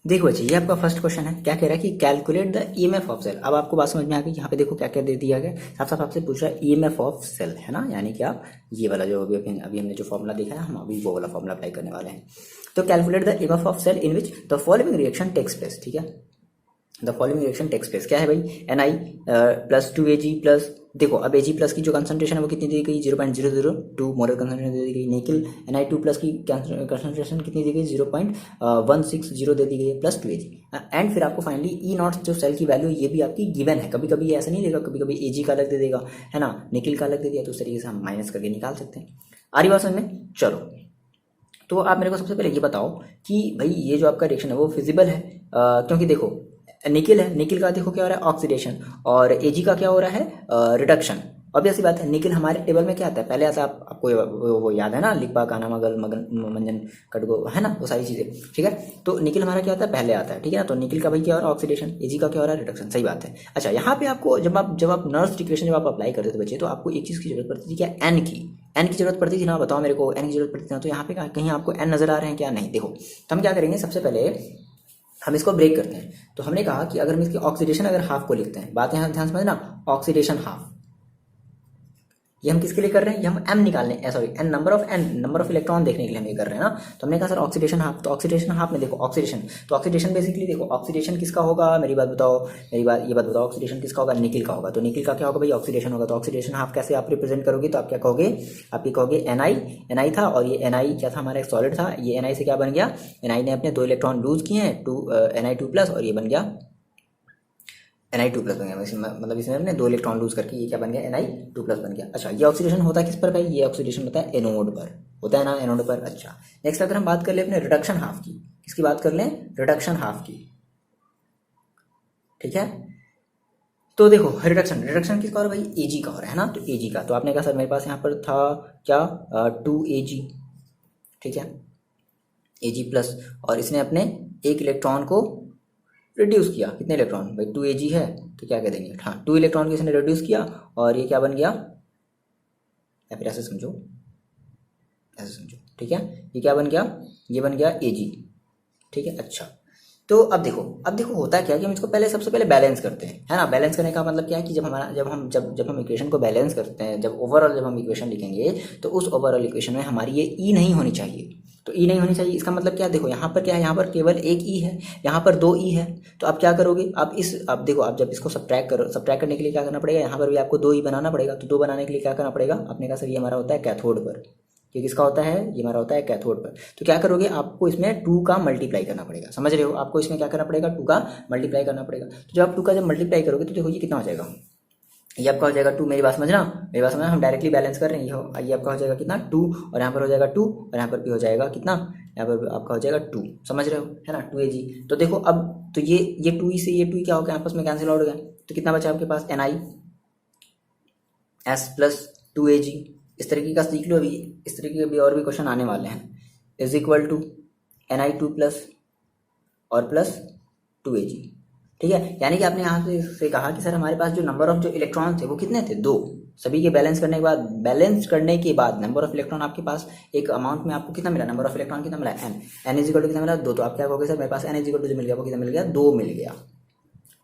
देखो बच्चे, ये आपका फर्स्ट क्वेश्चन है। क्या कह रहा है कि calculate the EMF of cell. अब आपको बात समझ में आ गई। यहाँ पे देखो क्या क्या दे दिया गया, साफ साफ आपसे पूछ रहा है ईएमएफ ऑफ सेल, है ना। यानी कि आप ये वाला जो अभी हमने जो फॉर्मूला देखा है, हम अभी वो वाला फॉर्मूला अप्लाई करने वाले हैं। तो calculate the EMF of cell in which the following reaction takes place. ठीक है, the following reaction takes place. क्या है भाई, एन आई प्लस 2Ag प्लस, देखो अब Ag प्लस की जो कंसंट्रेशन है वो कितनी दी गई, 0.002 मोलर कंसंट्रेशन दे दी गई। निकल Na2 प्लस की कंसंट्रेशन कितनी दी गई, 0.160 दे दी गई प्लस 2Ag। एंड फिर आपको फाइनली ई नॉट जो सेल की वैल्यू, ये भी आपकी गिवन है। कभी कभी ऐसा नहीं देगा, कभी कभी Ag का अलग दे देगा, है ना, निकल का अलग दे दिया, तो उस तरीके से हम माइनस करके निकाल सकते हैं। आ रही बात समझ में। चलो, तो आप मेरे को सबसे पहले ये बताओ कि भाई ये जो आपका रिएक्शन है वो फिजिबल है, क्योंकि देखो निकिल है, निकिल का देखो क्या हो रहा है, ऑक्सीडेशन, और Ag का क्या हो रहा है, रिडक्शन। ऑब्वियस सी बात है, निकिल हमारे टेबल में क्या आता है, पहले आता है, आपको वो याद है ना, लिखा काना मगल मगन मंजन कटगो, है ना, वो सारी चीज़ें। ठीक है, तो निकिल हमारा क्या आता है, पहले आता है। ठीक है ना, तो निकिल का भाई क्या हो रहा है, ऑक्सीडेशन। Ag का क्या हो रहा है, रिडक्शन। सही बात है। अच्छा, यहाँ पे आपको जब आप नर्स इक्वेशन जब आप अप्लाई करते थे बच्चे, तो आपको एक चीज़ की जरूरत पड़ती थी, क्या, एन की जरूरत पड़ती थी ना। बताओ मेरे को, एन की जरूरत पड़ती थी ना। तो यहाँ पे कहीं आपको एन नजर आ रहे हैं क्या, नहीं। देखो, तो हम क्या करेंगे, सबसे पहले हम इसको ब्रेक करते हैं। तो हमने कहा कि अगर हम इसकी ऑक्सीडेशन अगर हाफ को लिखते हैं, बात यहाँ ध्यान समझना, ऑक्सीडेशन हाफ, ये हम किसके लिए कर रहे हैं, ये हम एम निकालने, sorry N, number of electron देखने के लिए हम ये कर रहे हैं ना। तो हमने कहा सर ऑक्सीडेशन हाफ, तो ऑक्सीडेशन हाफ में देखो ऑक्सीडेशन, तो ऑक्सीडेशन बेसिकली देखो ऑक्सीडेशन किसका होगा, मेरी बात बताओ, ये बात बताओ, ऑक्सीडेशन किसका होगा, निकिल का होगा। तो निकिल का क्या होगा भाई, ऑक्सीडेशन होगा। तो ऑक्सीडेशन हाफ कैसे आप रिप्रेजेंट करोगे, तो आप क्या कहोगे, आप ये कहोगे एन आई था, और ये एन आई क्या था, हमारा एक सॉलिड था। ये एन आई से क्या बन गया, एन आई ने अपने 2 इलेक्ट्रॉन लूज किए हैं, Na2 प्लस, और ये बन गया Na2 प्लस बन गया। मतलब इसमें हमने 2 इलेक्ट्रॉन लूज करके ये क्या बन गया, Na2 प्लस बन गया। अच्छा, ये ऑक्सीडेशन होता है किस पर भाई, ये ऑक्सीडेशन होता है एनोड पर, होता है ना, एनोड पर। अच्छा, नेक्स्ट अगर हम बात कर ले अपने रिडक्शन हाफ की, किसकी बात कर लें, रिडक्शन हाफ की। ठीक है, तो देखो रिडक्शन किसका हो रहा है भाई, Ag का हो रहा है ना। तो Ag का, तो आपने कहा सर मेरे पास यहाँ पर था क्या, 2Ag। ठीक है, Ag प्लस, और इसने अपने एक इलेक्ट्रॉन को रिड्यूस किया, कितने इलेक्ट्रॉन भाई, 2Ag है, तो क्या कह देंगे, हाँ 2 इलेक्ट्रॉन को इसने रिड्यूस किया, और ये क्या बन गया, या फिर ऐसे समझो, ऐसे समझो। ठीक है, ये क्या बन गया, ये बन गया Ag। ठीक है, अच्छा, तो अब देखो होता है क्या कि हम इसको पहले सबसे पहले बैलेंस करते हैं, है ना। बैलेंस करने का मतलब क्या है कि जब हम इक्वेशन को बैलेंस करते हैं, जब हम इक्वेशन लिखेंगे, तो उस ओवरऑल इक्वेशन में हमारी ये ई नहीं होनी चाहिए। तो ई नहीं होनी चाहिए, इसका मतलब क्या है, देखो यहाँ पर क्या है, यहाँ पर केवल एक ई है, यहाँ पर 2 ई है। तो आप क्या करोगे, आप देखो, आप जब इसको सब्ट्रैक्ट करने के लिए क्या करना पड़ेगा, यहाँ पर भी आपको 2 ई बनाना पड़ेगा। तो 2 बनाने के लिए क्या करना पड़ेगा, आपने कहा सर ये हमारा होता है कैथोड पर, ये किसका होता है, ये हमारा होता है कैथोड पर। तो क्या करोगे, आपको इसमें 2 का मल्टीप्लाई करना पड़ेगा, समझ रहे हो, आपको इसमें क्या करना पड़ेगा, 2 का मल्टीप्लाई करना पड़ेगा। तो जब आप 2 का जब मल्टीप्लाई करोगे, तो देखो ये कितना हो जाएगा, ये आपका हो जाएगा 2। मेरी बात समझना, हम डायरेक्टली बैलेंस कर रहे हैं। ये आपका हो जाएगा कितना, 2, और यहाँ पर हो जाएगा 2, और यहाँ पर भी हो जाएगा कितना, यहाँ पर आपका हो जाएगा 2, समझ रहे हो, है ना, 2Ag। तो देखो अब, तो ये 2 से ये 2 क्या हो गया, आपस में कैंसिल आउट हो गया। तो कितना बचा आपके पास, NiS प्लस 2Ag। इस तरीके का सीख लो, अभी इस तरीके के भी और भी क्वेश्चन आने वाले हैं, is equal to Na2 plus और प्लस 2Ag। ठीक है, यानी कि आपने यहाँ से कहा कि सर हमारे पास जो नंबर ऑफ जो इलेक्ट्रॉन थे वो कितने थे, 2। सभी के बैलेंस करने के बाद नंबर ऑफ इलेक्ट्रॉन आपके पास एक अमाउंट में आपको कितना मिला, नंबर ऑफ इलेक्ट्रॉन कितना मिला, n इज इक्वल टू कितना मिला, 2। तो आप क्या कहोगे, सर मेरे पास n इज इक्वल टू जो मिल गया वो कितना मिल गया, 2 मिल गया।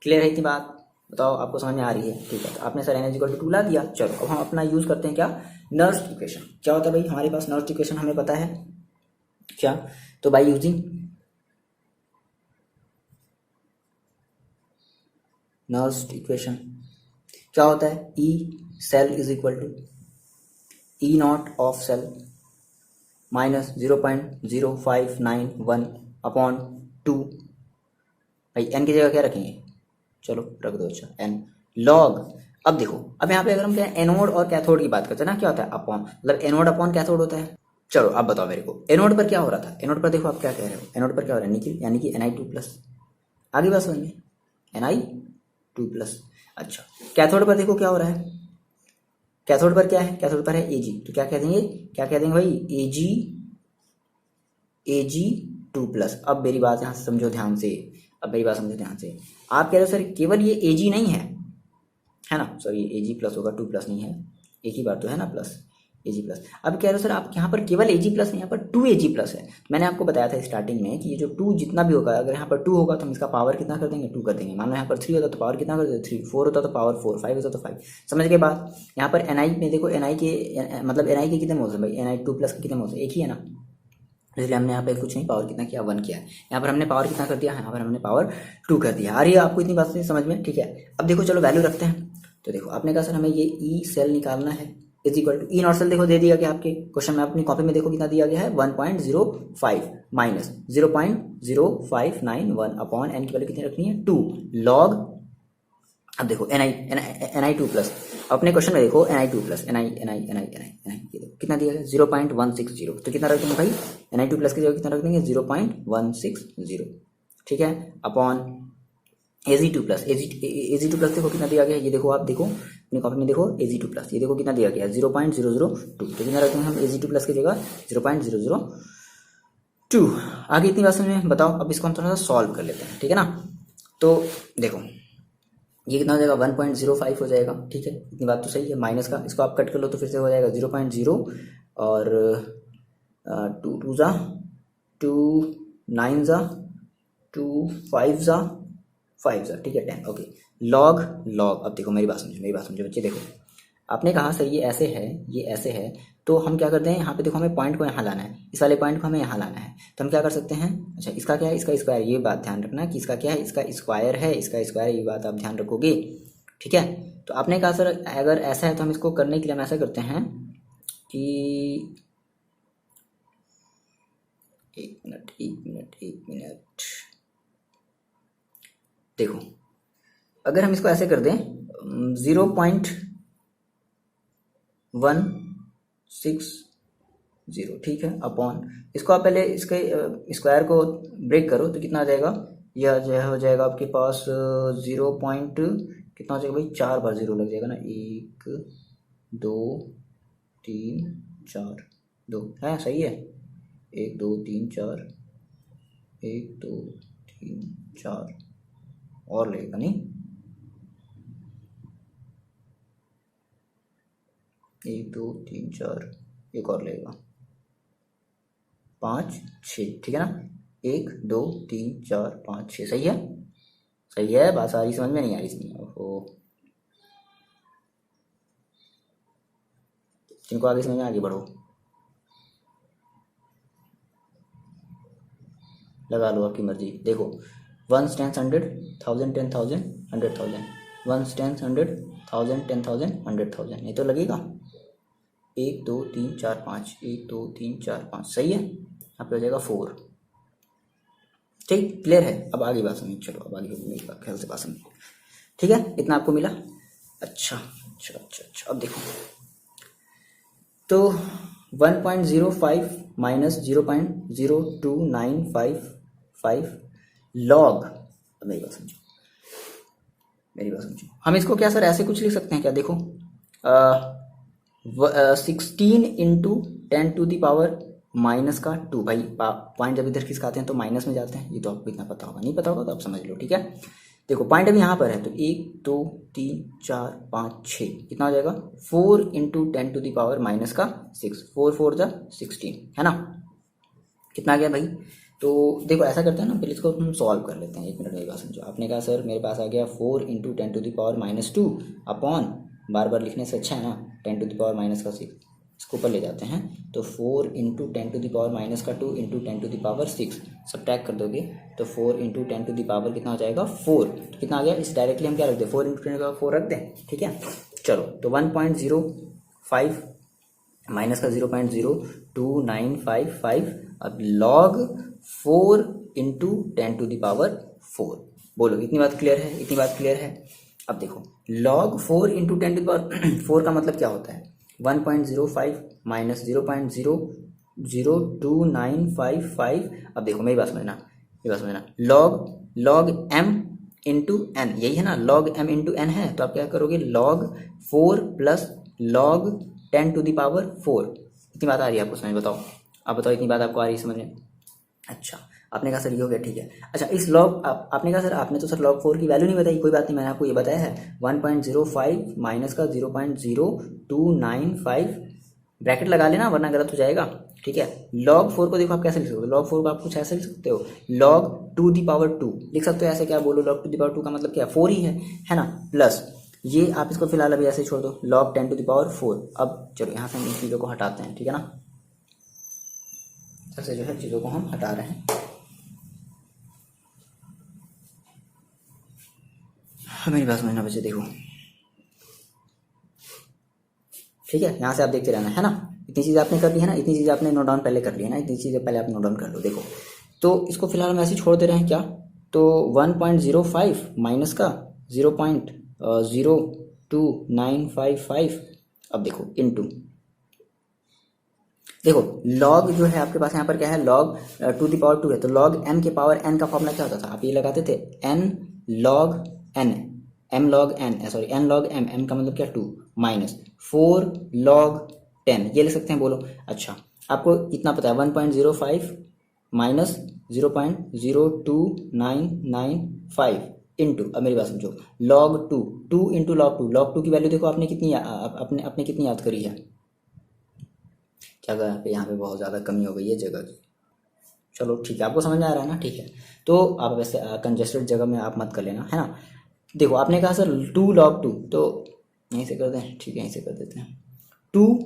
क्लियर है इतनी बात, बताओ आपको समझ में आ रही है। ठीक है, तो आपने sir n is equal to 2 ला दिया। चलो, अब हम अपना यूज करते हैं क्या, नर्स्ड इक्वेशन। क्या होता है भाई, हमारे पास नर्स्ड इक्वेशन हमें पता है क्या, तो बाई यूजिंग नर्स्ड इक्वेशन क्या होता है, E cell is equal to E nought of cell minus 0.0591 upon 2। भाई n की जगह क्या रखेंगे, चलो रख दो, अच्छा n लॉग। अब देखो, अब यहाँ पे अगर हम क्या एनोड और कैथोड की बात करते हैं ना, क्या होता है अपॉन, मतलब एनोड अपॉन कैथोड होता है। चलो अब बताओ मेरे को, एनोड पर क्या हो रहा था, एनोड पर देखो आप क्या कह रहे हो, एनोड पर क्या हो रहा है, निकिल, यानी कि Na2 प्लस। आगे बात समझ में, Na2 प्लस। अच्छा, कैथोड पर देखो क्या हो रहा है, कैथोड पर क्या है, कैथोड पर है Ag। तो क्या कह देंगे भाई, Ag2 प्लस। अब मेरी बात यहाँ से समझो ध्यान से, आप कह रहे हो सर केवल ये Ag नहीं है ना, सॉरी Ag प्लस होगा, 2 प्लस नहीं है, एक ही बार तो है ना प्लस। एजी प्लस। अब कह रहे हो सर आप यहाँ पर केवल एजी प्लस नहीं, यहाँ पर 2AG+ है। मैंने आपको बताया था स्टार्टिंग में कि ये जो 2 जितना भी होगा, अगर यहाँ पर 2 होगा तो हम इसका पावर कितना कर देंगे, 2 कर देंगे। मान लो यहाँ पर 3 होता तो पावर कितना कर देते, 3, 4 होता तो पावर 4, 5 होता तो 5। समझ के बाद यहाँ पर Ni में देखो, Ni के मतलब Ni के कितने मोल्स है भाई, Ni2+ के कितने मोल्स है, एक ही है ना, इसलिए हमने यहाँ पे कुछ नहीं, पावर कितना किया, 1 किया है। यहाँ पर हमने पावर कितना कर दिया, यहाँ पर हमने पावर 2 कर दिया। आ रही है आपको इतनी बात समझ में, ठीक है। अब देखो चलो वैल्यू रखते हैं। तो देखो आपने कहा सर हमें ये ई सेल निकालना है, is equal to E nought cell. देखो दे दिया गया आपके क्वेश्चन में, अपनी कॉपी में देखो कितना दिया गया है, 1.05 माइनस 0.0591 अपॉन एन की वैल्यू कितनी रखनी है, 2 लॉग। अब देखो Ni2+, अपने क्वेश्चन में देखो Ni2+, ये देखो कितना दिया गया, 0.160। तो कितना रख देंगे भाई, Ni2+ की जगह कितना रख देंगे, 0.160, ठीक है, अपॉन Ag2+। Ag2+ देखो कितना दिया गया है, ये देखो आप देखो अपनी कॉपी में देखो, Ag2+, ये देखो कितना दिया गया है, 0.002। तो कितना रख देंगे हम Ag2+ की जगह, 0.002। आगे इतनी बात समझ में, बताओ। अब इसको हम थोड़ा सा सॉल्व कर लेते हैं, ठीक है ना। तो देखो ये कितना हो जाएगा, 1.05 हो जाएगा, ठीक है, इतनी बात तो सही है। माइनस का इसको आप कट कर लो तो फिर से हो जाएगा 0.0 और 2 2 जा 2 9 जा 2 5 जा 5 जा, ठीक है, 10। Okay, log log. अब देखो मेरी बात समझो बच्चे। देखो आपने कहा सर ये ऐसे है, ये ऐसे है, तो हम क्या करते हैं, यहाँ पे देखो हमें पॉइंट को यहाँ लाना है, इस वाले पॉइंट को हमें यहाँ लाना है। तो हम क्या कर सकते हैं, अच्छा इसका क्या है, इसका स्क्वायर, ये बात ध्यान रखना कि इसका क्या है, इसका स्क्वायर है, इसका स्क्वायर, ये बात आप ध्यान रखोगे, ठीक है। तो आपने कहा सर अगर ऐसा है तो हम इसको करने के लिए हम ऐसा करते हैं कि एक मिनट देखो, अगर हम इसको ऐसे कर दें 0.160, ठीक है, अपॉन इसको आप पहले इसके स्क्वायर को ब्रेक करो तो कितना आ जाएगा, यह जो हो जाएगा आपके पास 0 पॉइंट कितना हो जाएगा भाई, 4 बार 0 लग जाएगा ना, 1 2 3 4 2 है, सही है, 1 2 3 4 1 2 3 4 और लगेगा नहीं, 1 2 3 4 एक और लगेगा, 5 6, ठीक है ना, 1 2 3 4 5 6, सही है, सही है। बात सारी समझ में नहीं आ रही इसमें, ओहो, जिनको आगे समझ में आगे बढ़ो, लगा लो आपकी मर्जी। देखो 1 10 100 1000 10,000 100,000, 1 10 100 1000 10,000 100,000, ये तो लगेगा 1 2 3 4 5, 1 2 3 4 5, सही है, यहाँ पे हो जाएगा 4, ठीक, क्लियर है। अब आगे बात समझ, चलो अब आगे मेरी बात ख्याल से बात समझ, ठीक है, इतना आपको मिला। अच्छा अच्छा अच्छा अच्छा, अब देखो तो 1.05 माइनस 0.02955 लॉग, मेरी बात समझो, हम इसको क्या सर ऐसे कुछ लिख सकते हैं क्या, देखो 16 इंटू 10⁻² -2, भाई पॉइंट जब इधर खिसकाते हैं तो माइनस में जाते हैं, ये तो आपको इतना पता होगा, नहीं पता होगा तो आप समझ लो, ठीक है। देखो पॉइंट अभी यहाँ पर है, तो 1 2 3 4 5 6 कितना हो जाएगा, 4 इंटू 10⁻⁻6, 4 4 जा 16, है ना, कितना आ गया भाई। तो देखो ऐसा करते हैं ना, पहले इसको हम सॉल्व कर लेते हैं, 1 मिनट मेरी बात समझो। आपने कहा सर मेरे पास आ गया 4 इंटू 10⁻⁻2 अपॉन, बार बार लिखने से अच्छा है ना, 10⁻⁻6, इसको ऊपर ले जाते हैं, तो 4 इंटू 10⁻⁻2 इंटू 10⁻6 सब्ट्रैक्ट कर दोगे तो 4 इंटू 10⁻, कितना हो जाएगा 4, तो कितना आ गया, इस डायरेक्टली हम क्या रख दें, 4 इंटू 10⁻4 रख दें, ठीक है। चलो तो 1.05 माइनस का 0.02955, अब लॉग 4 इंटू 10⁻4, बोलो इतनी बात क्लियर है, इतनी बात क्लियर है। अब देखो log 4 इंटू 10⁻4 का मतलब क्या होता है, 1.05 माइनस 0.02955। अब देखो मेरी बात समझना, log m इंटू एन, यही है ना, log m इंटू एन है, तो आप क्या करोगे, log 4 प्लस log 10⁻4, इतनी बात आ रही है आपको समझ, बताओ आप बताओ, इतनी बात आपको आ रही है समझ में। अच्छा आपने कहा सर ये हो गया, ठीक है। अच्छा इस लॉग आपने कहा सर आपने तो सर log 4 की वैल्यू नहीं बताई, कोई बात नहीं, मैंने आपको ये बताया है 1.05 माइनस का 0.0295 ब्रैकेट लगा लेना वरना गलत हो जाएगा, ठीक है। log 4 को देखो आप कैसे लिख सकते हो, log 4 को आप कुछ ऐसे लिख सकते हो, log 2 दी पावर 2 लिख सकते हो। ऐसे क्या बोलो, log 2 दी पावर 2 का मतलब क्या, 4 ही है ना, प्लस ये आप इसको फिलहाल अभी ऐसे छोड़ दो, log 10 टू दी पावर 4। अब चलो यहाँ से हम इन चीज़ों को हटाते हैं, ठीक है ना, सबसे जो है चीज़ों को हम हटा रहे हैं। मेरी बात समझना बच्चे, देखो ठीक है, यहाँ से आप देखते रहना, है ना। इतनी चीज़ें आपने कर ली है ना, इतनी चीज़ें आपने नोट डाउन पहले कर ली है ना, इतनी चीज़ें पहले आप नोट डाउन कर लो। देखो तो इसको फिलहाल हम ऐसे छोड़ दे रहे हैं, क्या तो 1.05 माइनस का 0.02955। अब देखो इनटू, देखो log जो है आपके पास यहाँ पर क्या है, log 2 दी पावर 2 है, तो log n के पावर n का फॉर्मूला क्या होता था, आप ये लगाते थे n log n, m log n, sorry n log m, m का मतलब क्या 2, माइनस 4 log 10, ये लिख सकते हैं, बोलो। अच्छा आपको इतना पता है 1.05 माइनस 0.02995 इंटू, अब मेरी बात समझो, log 2 इंटू log 2 की वैल्यू देखो आपने कितनी अपने कितनी याद करी है, जगह पे यहाँ पे बहुत ज़्यादा कमी हो गई है जगह की। चलो ठीक है, आपको समझ में आ रहा है ना, ठीक है। तो आप वैसे कंजेस्टेड जगह में आप मत कर लेना, है ना। देखो आपने कहा सर 2 log 2, तो यहीं से कर दें, ठीक है यहीं से कर देते हैं, 2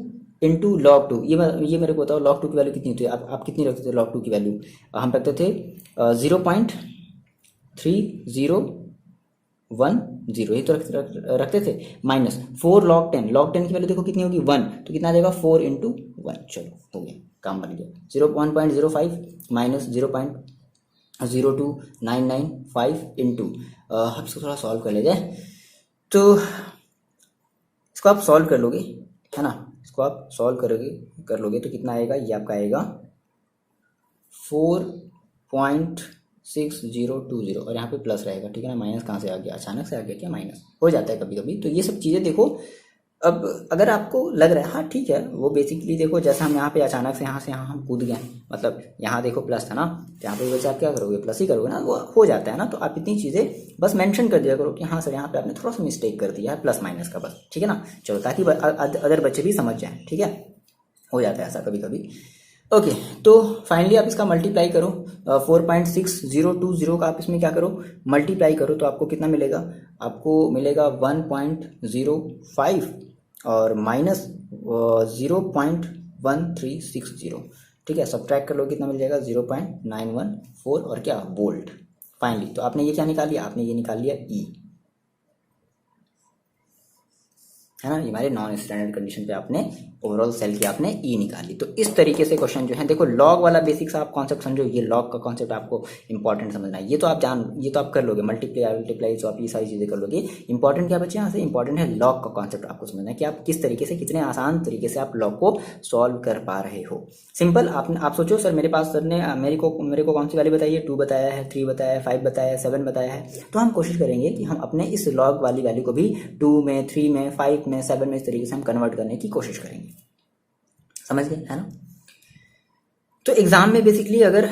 इंटू log 2। ये मेरे को बताओ log 2 की वैल्यू कितनी होती है, आप कितनी रखते थे log 2 की वैल्यू, हम रखते थे 0.3010, ये तो रखते थे, माइनस 4 log 10 की वैल्यू देखो कितनी होगी 1, तो कितना आ जाएगा 4 इंटू 1। चलो हो गया, काम बन गया। 1.05 माइनस 0.02995 इंटू, हम इसको थोड़ा सॉल्व कर लेते हैं, तो इसको आप सॉल्व कर लोगे, है ना, इसको आप सॉल्व कर लोगे तो कितना आएगा, ये आपका आएगा 4.6020, और यहाँ पे प्लस रहेगा, ठीक है ना। माइनस कहाँ से आ गया, अचानक से आ गया क्या, माइनस हो जाता है कभी कभी, तो ये सब चीज़ें देखो। अब अगर आपको लग रहा है हाँ ठीक है, वो बेसिकली देखो जैसा हम यहाँ पे अचानक से यहाँ हम कूद गए, मतलब यहाँ देखो प्लस था ना, तो यहाँ पे वैसे आप क्या करोगे, प्लस ही करोगे ना, वो हो जाता है ना। तो आप इतनी चीज़ें बस मेंशन कर दिया करो कि हाँ सर यहाँ पे आपने थोड़ा सा मिस्टेक कर दिया है, प्लस माइनस का, बस ठीक है ना। चलो ताकि अदर बच्चे भी समझ जाएं, ठीक है, हो जाता है ऐसा कभी कभी। ओके तो फाइनली आप इसका मल्टीप्लाई करो, 4.6020 का आप इसमें क्या करो, मल्टीप्लाई करो, तो आपको कितना मिलेगा, आपको मिलेगा 1.05 और माइनस 0.1360, ठीक है। सब्ट्रैक्ट कर लो कितना मिल जाएगा, 0.914, और क्या वोल्ट। फाइनली तो आपने ये क्या निकाल लिया, आपने ये निकाल लिया ई, है ना, ये हमारे नॉन स्टैंडर्ड कंडीशन पे आपने ओवरऑल सेल की आपने ई निकाली। तो इस तरीके से क्वेश्चन जो है, देखो लॉग वाला बेसिक सा आप कॉन्सेप्ट समझो, ये लॉग का कॉन्सेप्ट आपको इंपॉर्टेंट समझना है, ये तो आप कर लोगे, मल्टीप्लाई तो आप ये सारी चीज़ें कर लोगे। इंपॉर्टेंट क्या बच्चे यहाँ से, इंपॉर्टेंट है लॉग का कॉन्सेप्ट आपको समझना है कि आप किस तरीके से, कितने आसान तरीके से आप लॉग को सॉल्व कर पा रहे हो। सिंपल आप सोचो सर मेरे पास सर ने मेरे को कौन सी वैल्यू बताई है, 2 बताया है, 3 बताया है, 5 बताया है, 7 बताया है, तो हम कोशिश करेंगे कि हम अपने इस लॉग वाली वैल्यू को भी 2 में, 3 में, 5 में, 7 में, इस तरीके से हम कन्वर्ट करने की कोशिश करेंगे, समझ गए, है ना। तो एग्जाम में बेसिकली अगर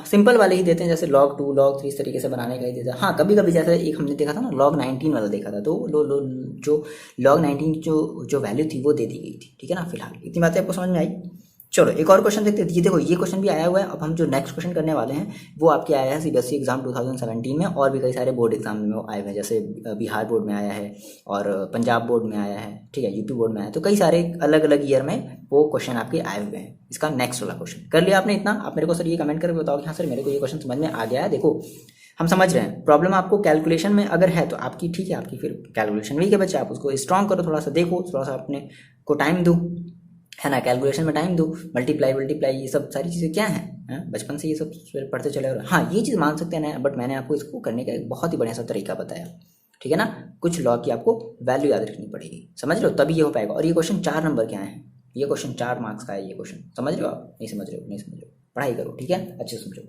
सिंपल वाले ही देते हैं, जैसे log 2 log 3 इस तरीके से बनाने का ही देता है। हाँ कभी कभी जैसे एक हमने देखा था ना log 19 वाला देखा था, तो जो log 19 जो वैल्यू थी वो दे दी गई थी, ठीक है ना। फिलहाल इतनी बातें आपको समझ में आई। चलो एक और क्वेश्चन देखते हैं, ये देखो ये क्वेश्चन भी आया हुआ है। अब हम जो नेक्स्ट क्वेश्चन करने वाले हैं वो आपके आया है सीबीएसई एग्जाम 2017 में, और भी कई सारे बोर्ड एग्जाम में आए हुए हैं, जैसे बिहार बोर्ड में आया है और पंजाब बोर्ड में आया है, ठीक है, यूपी बोर्ड में आया है, तो कई सारे अलग अलग ईयर में वो क्वेश्चन आपके आए हुए हैं। इसका नेक्स्ट वाला क्वेश्चन कर लिया आपने इतना, आप मेरे को सर ये कमेंट करके बताओ कि हाँ सर मेरे को ये क्वेश्चन समझ में आ गया है। देखो हम समझ रहे हैं, प्रॉब्लम आपको कैलकुलेशन में अगर है तो आपकी ठीक है, आपकी फिर कैलकुलेशन वीक है बच्चे, आप उसको स्ट्रॉन्ग करो, थोड़ा सा देखो, थोड़ा सा अपने को टाइम दो, है ना, कैलकुलेशन में टाइम दो, मल्टीप्लाई ये सब सारी चीज़ें क्या हैं, बचपन से ये सब पढ़ते चले। और हाँ ये चीज़ मान सकते हैं ना, बट मैंने आपको इसको करने का एक बहुत ही बढ़िया सा तरीका बताया, ठीक है ना। कुछ लॉ की आपको वैल्यू याद रखनी पड़ेगी, समझ लो, तभी ये हो पाएगा। और ये क्वेश्चन 4 नंबर के आए हैं, ये क्वेश्चन 4 मार्क्स का है, ये क्वेश्चन समझ रहे हो आप, नहीं समझ रहे हो, पढ़ाई करो, ठीक है, अच्छे से समझो।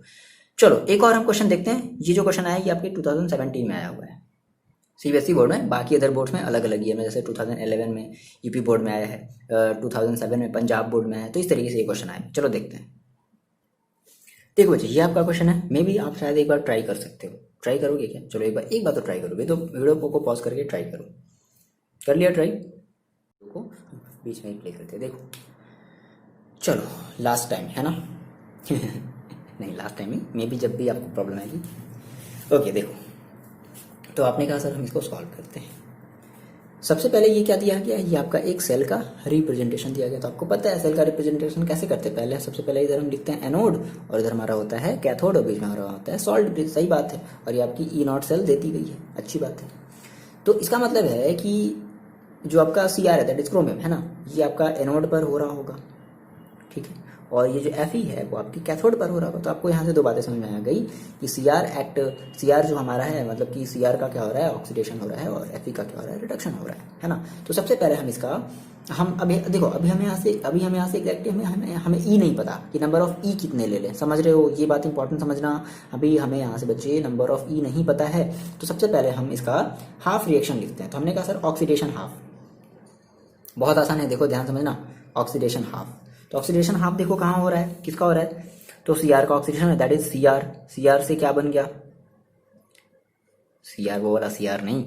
चलो एक और हम क्वेश्चन देखते हैं। ये जो क्वेश्चन आया ये आपके 2017 में आया हुआ है सीबीएसई बोर्ड में, बाकी अदर बोर्ड्स में अलग अलग ईयर में, जैसे 2011 में यूपी बोर्ड में आया है, 2007 में पंजाब बोर्ड में है, तो इस तरीके से ये क्वेश्चन आया। चलो देखते हैं। देखो बच्चे ये आपका क्वेश्चन है, मे भी आप शायद एक बार ट्राई कर सकते हो, ट्राई करोगे क्या, चलो एक बार तो ट्राई करोगे, तो वीडियो को पॉज करके ट्राई करो। कर लिया ट्राई, देखो बीच में ही प्ले करते हैं। देखो चलो लास्ट टाइम है ना नहीं last time he may be जब भी आपको प्रॉब्लम आएगी। ओके देखो, तो आपने कहा सर हम इसको सॉल्व करते हैं। सबसे पहले ये क्या दिया गया, ये आपका एक सेल का रिप्रेजेंटेशन दिया गया। तो आपको पता है सेल का रिप्रेजेंटेशन कैसे करते हैं, पहले सबसे पहले इधर हम लिखते हैं एनोड और इधर हमारा होता है कैथोड और बीच में हमारा होता है सॉल्ट ब्रिज। सही बात है, और ये आपकी ई नॉट सेल देती गई है, अच्छी बात है। तो इसका मतलब है कि जो आपका सी आर है दैट इज क्रोमियम है ना, ये आपका एनोड पर हो रहा होगा, ठीक है, और ये जो एफ ई है वो आपकी कैथोड पर हो रहा होगा। तो आपको यहाँ से दो बातें समझ में आ गई कि सी आर जो हमारा है, मतलब कि सी आर का क्या हो रहा है, ऑक्सीडेशन हो रहा है, और एफ ई का क्या हो रहा है, रिडक्शन हो रहा है ना। तो सबसे पहले हम इसका हम अभी देखो, अभी हमें यहाँ से एग्जैक्टली हमें ई नहीं पता कि नंबर ऑफ ई कितने ले लें, समझ रहे हो, ये बात इंपॉर्टेंट समझना। अभी हमें यहाँ से बच्चे नंबर ऑफ ई नहीं पता है, तो सबसे पहले हम इसका हाफ रिएक्शन लिखते हैं। तो हमने कहा सर ऑक्सीडेशन हाफ, बहुत आसान है, देखो ध्यान समझना, ऑक्सीडेशन हाफ। तो ऑक्सीडेशन हाफ देखो कहाँ हो रहा है, किसका हो रहा है, तो सी आर का ऑक्सीडेशन है, that is C R. C R से क्या बन गया, सी आर वो वाला सी आर नहीं,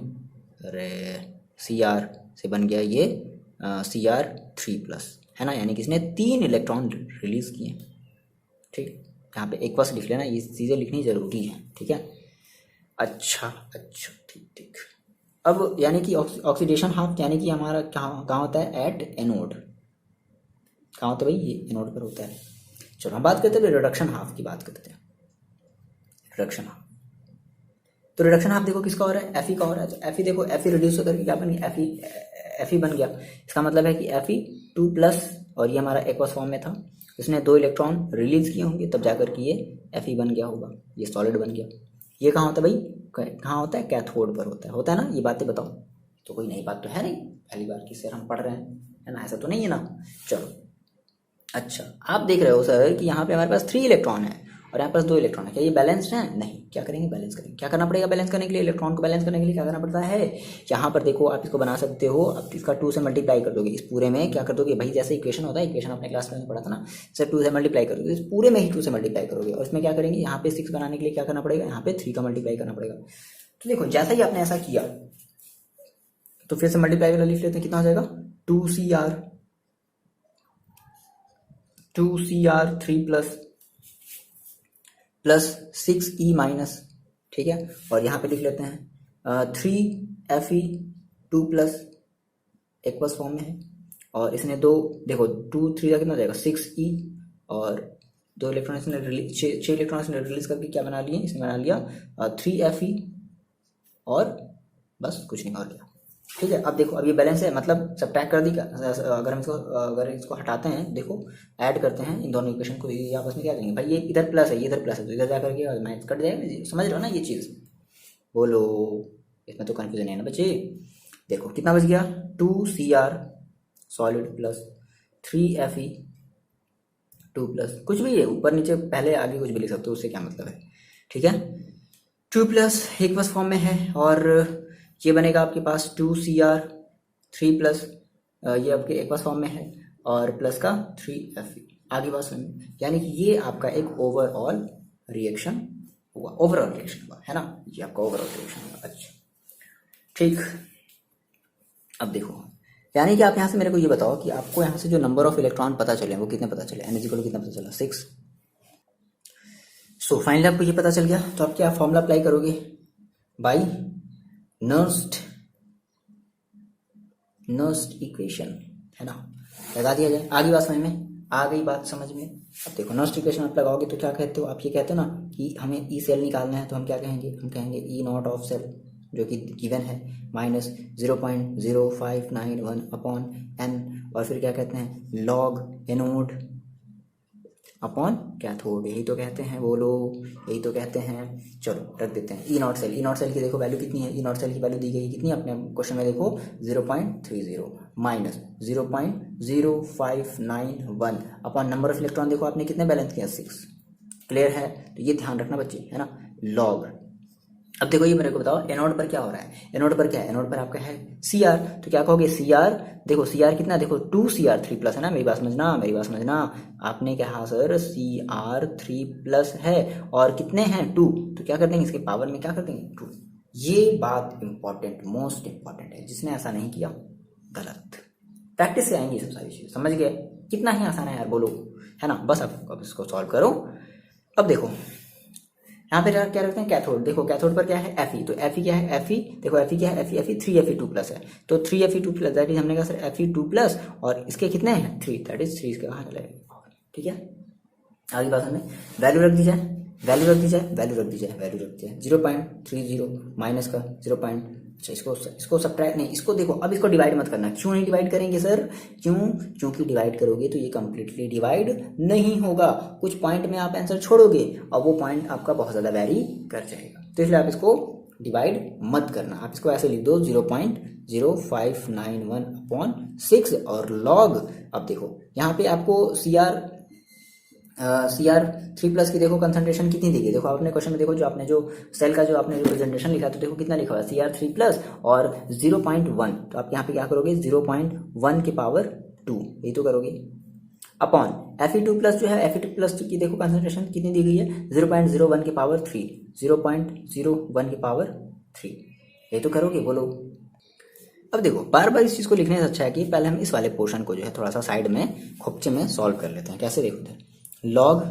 अरे सी आर से बन गया ये सी आर 3+ है ना, यानी कि इसने 3 इलेक्ट्रॉन रिलीज किए। ठीक, यहाँ पे एक बस लिख लेना, ये चीज़ें लिखनी जरूरी है, ठीक है। अच्छा अच्छा, ठीक ठीक। अब यानी कि ऑक्सीडेशन हाफ यानी कि हमारा कहाँ होता है, एट एनोड। कहाँ होता है भाई, ये एनोड पर होता है। चलो हम बात करते हैं रिडक्शन हाफ की, बात करते हैं रिडक्शन हाफ। तो रिडक्शन हाफ देखो किसका हो रहा है, एफ ई का हो रहा है। तो एफ ई देखो, एफ ई रिड्यूस होकर के क्या बन गया, एफ ई बन गया। इसका मतलब है कि एफ ई 2+, और ये हमारा एक्वस फॉर्म में था, इसने 2 इलेक्ट्रॉन रिलीज किए होंगे तब जाकर के ये एफ ई बन गया होगा, ये सॉलिड बन गया। ये कहाँ होता है भाई, कहाँ होता है, कैथोड पर होता है ना। ये बातें बताओ, तो कोई नई बात तो है नहीं, पहली बार की सर हम पढ़ रहे हैं, है ना, ऐसा तो नहीं है ना। चलो अच्छा, आप देख रहे हो सर कि यहाँ पे हमारे पास 3 इलेक्ट्रॉन है और यहाँ पास 2 इलेक्ट्रॉन है, क्या ये बैलेंस्ड है, नहीं। क्या करेंगे, बैलेंस करेंगे। क्या करना पड़ेगा बैलेंस करने के लिए, इलेक्ट्रॉन को बैलेंस करने के लिए क्या करना पड़ता है, यहाँ पर देखो आप इसको बना सकते हो, आप इसका 2 से मल्टीप्लाई कर दोगे, इस पूरे में क्या कर दोगे भाई, जैसे इक्वेशन होता है, इक्वेशन अपने क्लास में पढ़ा था ना, सर 2 से मल्टीप्लाई कर दोगे, इस पूरे में ही 2 से मल्टीप्लाई करोगे, और इसमें क्या करेंगे, यहाँ पे 6 बनाने के लिए क्या करना पड़ेगा, यहाँ पे 3 का मल्टीप्लाई करना पड़ेगा। तो देखो जैसा ही आपने ऐसा किया, तो फिर से मल्टीप्लाई वाला लिख लेते हैं, कितना हो जाएगा, 2CR 3+ प्लस 6E-, ठीक है, और यहाँ पे लिख लेते हैं 3Fe 2+, एक्वस फॉर्म में है, और इसने 2, देखो 2 3 का कितना हो जाएगा 6E, और 2 इलेक्ट्रॉन इसने रिलीज, 6 इलेक्ट्रॉन इसने रिलीज करके क्या बना लिए, इसने बना लिया 3Fe, और बस कुछ नहीं और लिया। ठीक है, अब देखो अब ये बैलेंस है, मतलब सब्ट्रैक्ट कर दी। अगर इसको हटाते हैं, देखो ऐड करते हैं इन दोनों इक्वेशन को, ये आपस में क्या करेंगे भाई, ये इधर प्लस है, ये इधर प्लस है, तो इधर जाकर के माइनस कट जाएगा। समझ रहे हो ना ये चीज़, बोलो, इसमें तो कन्फ्यूजन है ना बच्चे। देखो कितना बच गया, 2CR सॉलिड प्लस 3Fe 2+, कुछ भी है ऊपर नीचे पहले आगे कुछ भी लिख सकते हो, उससे क्या मतलब है, ठीक है। 2+ एक बस फॉर्म में है, और ये बनेगा आपके पास 2CR 3+, ये आपके एक बस फॉर्म में है, और प्लस का 3Fe आगे बात समझ, यानी कि ये आपका एक ओवरऑल रिएक्शन हुआ, है ना, ये आपका ओवरऑल रिएक्शन हुआ। अच्छा ठीक, अब देखो, यानी कि आप यहाँ से मेरे को ये बताओ कि आपको यहाँ से जो नंबर ऑफ इलेक्ट्रॉन पता चले वो कितने पता चले, एनर्जी को कितना पता चला, 6। सो फाइनली आपको ये पता चल गया, तो आप क्या फॉर्मूला अप्लाई करोगे, बाई नर्स्ट इक्वेशन, है ना, लगा दिया जाए। आगे बात समझ में आ गई, बात समझ में। अब देखो नर्स्ट इक्वेशन आप लगाओगे तो क्या कहते हो, आप ये कहते हो ना कि हमें ई सेल निकालना है, तो हम क्या कहेंगे, हम कहेंगे ई नॉट ऑफ सेल जो कि गिवन है माइनस 0.0591 अपॉन एन, और फिर क्या कहते हैं लॉग एनोड अपॉन कैथोड, यही तो कहते हैं, बोलो यही तो कहते हैं। चलो रख देते हैं ई नॉट सेल की देखो वैल्यू कितनी है, ई नॉट सेल की वैल्यू दी गई कितनी अपने क्वेश्चन में, देखो 0.30 minus 0.0591 upon number of electron, देखो आपने कितने बैलेंस किया, 6। क्लियर है, तो ये ध्यान रखना बच्चे, है ना, लॉग। अब देखो ये मेरे को बताओ एनोड पर क्या हो रहा है, एनोड पर क्या है, एनोड पर आपका है CR, तो क्या कहोगे CR, देखो CR कितना, देखो 2CR 3+ है ना, मेरी बात समझना, आपने कहा सर CR 3+ है और कितने हैं 2, तो क्या कर देंगे इसके पावर में क्या कर देंगे 2। ये बात इंपॉर्टेंट, मोस्ट इंपॉर्टेंट है, जिसने ऐसा नहीं किया गलत, प्रैक्टिस से आएंगी सब सारी चीजें, समझ गए। कितना ही आसान है यार, बोलो, है ना। बस अब इसको सॉल्व करो। अब देखो यहाँ पे क्या रखते हैं, कैथोड। देखो कैथोड पर क्या है, Fe, तो Fe क्या है, Fe देखो Fe क्या है, Fe 3Fe2+ है, तो 3Fe2+, दैट इज हमने कहा सर Fe2+, और इसके कितने हैं 3, दैट इज 3 इसके कहाँ चलेगा, ठीक है। आगे बात हमें वैल्यू रख दी जाए, वैल्यू रख दी जाए, वैल्यू रख दी जाए, वैल्यू रख दी जाए 0.30 माइनस का 0. अच्छा इसको सब्ट्रैक्ट नहीं, इसको देखो अब इसको डिवाइड मत करना। क्यों नहीं डिवाइड करेंगे सर, क्यों, क्योंकि डिवाइड करोगे तो ये कंप्लीटली डिवाइड नहीं होगा, कुछ पॉइंट में आप आंसर छोड़ोगे और वो पॉइंट आपका बहुत ज़्यादा वैरी कर जाएगा, तो इसलिए आप इसको डिवाइड मत करना। आप इसको ऐसे लिख दो 0.0591/6 और लॉग। अब देखो यहाँ पे आपको CR3+ की देखो कंसंट्रेशन कितनी दी गई, देखो आपने क्वेश्चन में देखो जो आपने जो सेल का जो आपने रिप्रेजेंटेशन लिखा, तो देखो कितना लिखा हुआ है CR3+ और 0.1, तो आप यहाँ पे क्या करोगे 0.1 के पावर 2, यही तो करोगे, अपॉन Fe2+ जो है Fe2+ की देखो कंसंट्रेशन कितनी दी गई है 0.01 के पावर 3, 0.01 के पावर 3, यही तो करोगे, बोलो। अब देखो बार बार इस चीज़ को लिखने से अच्छा है कि पहले हम इस वाले पोर्शन को जो है थोड़ा सा साइड में खोपचे में सॉल्व कर लेते हैं। कैसे, देखो लॉग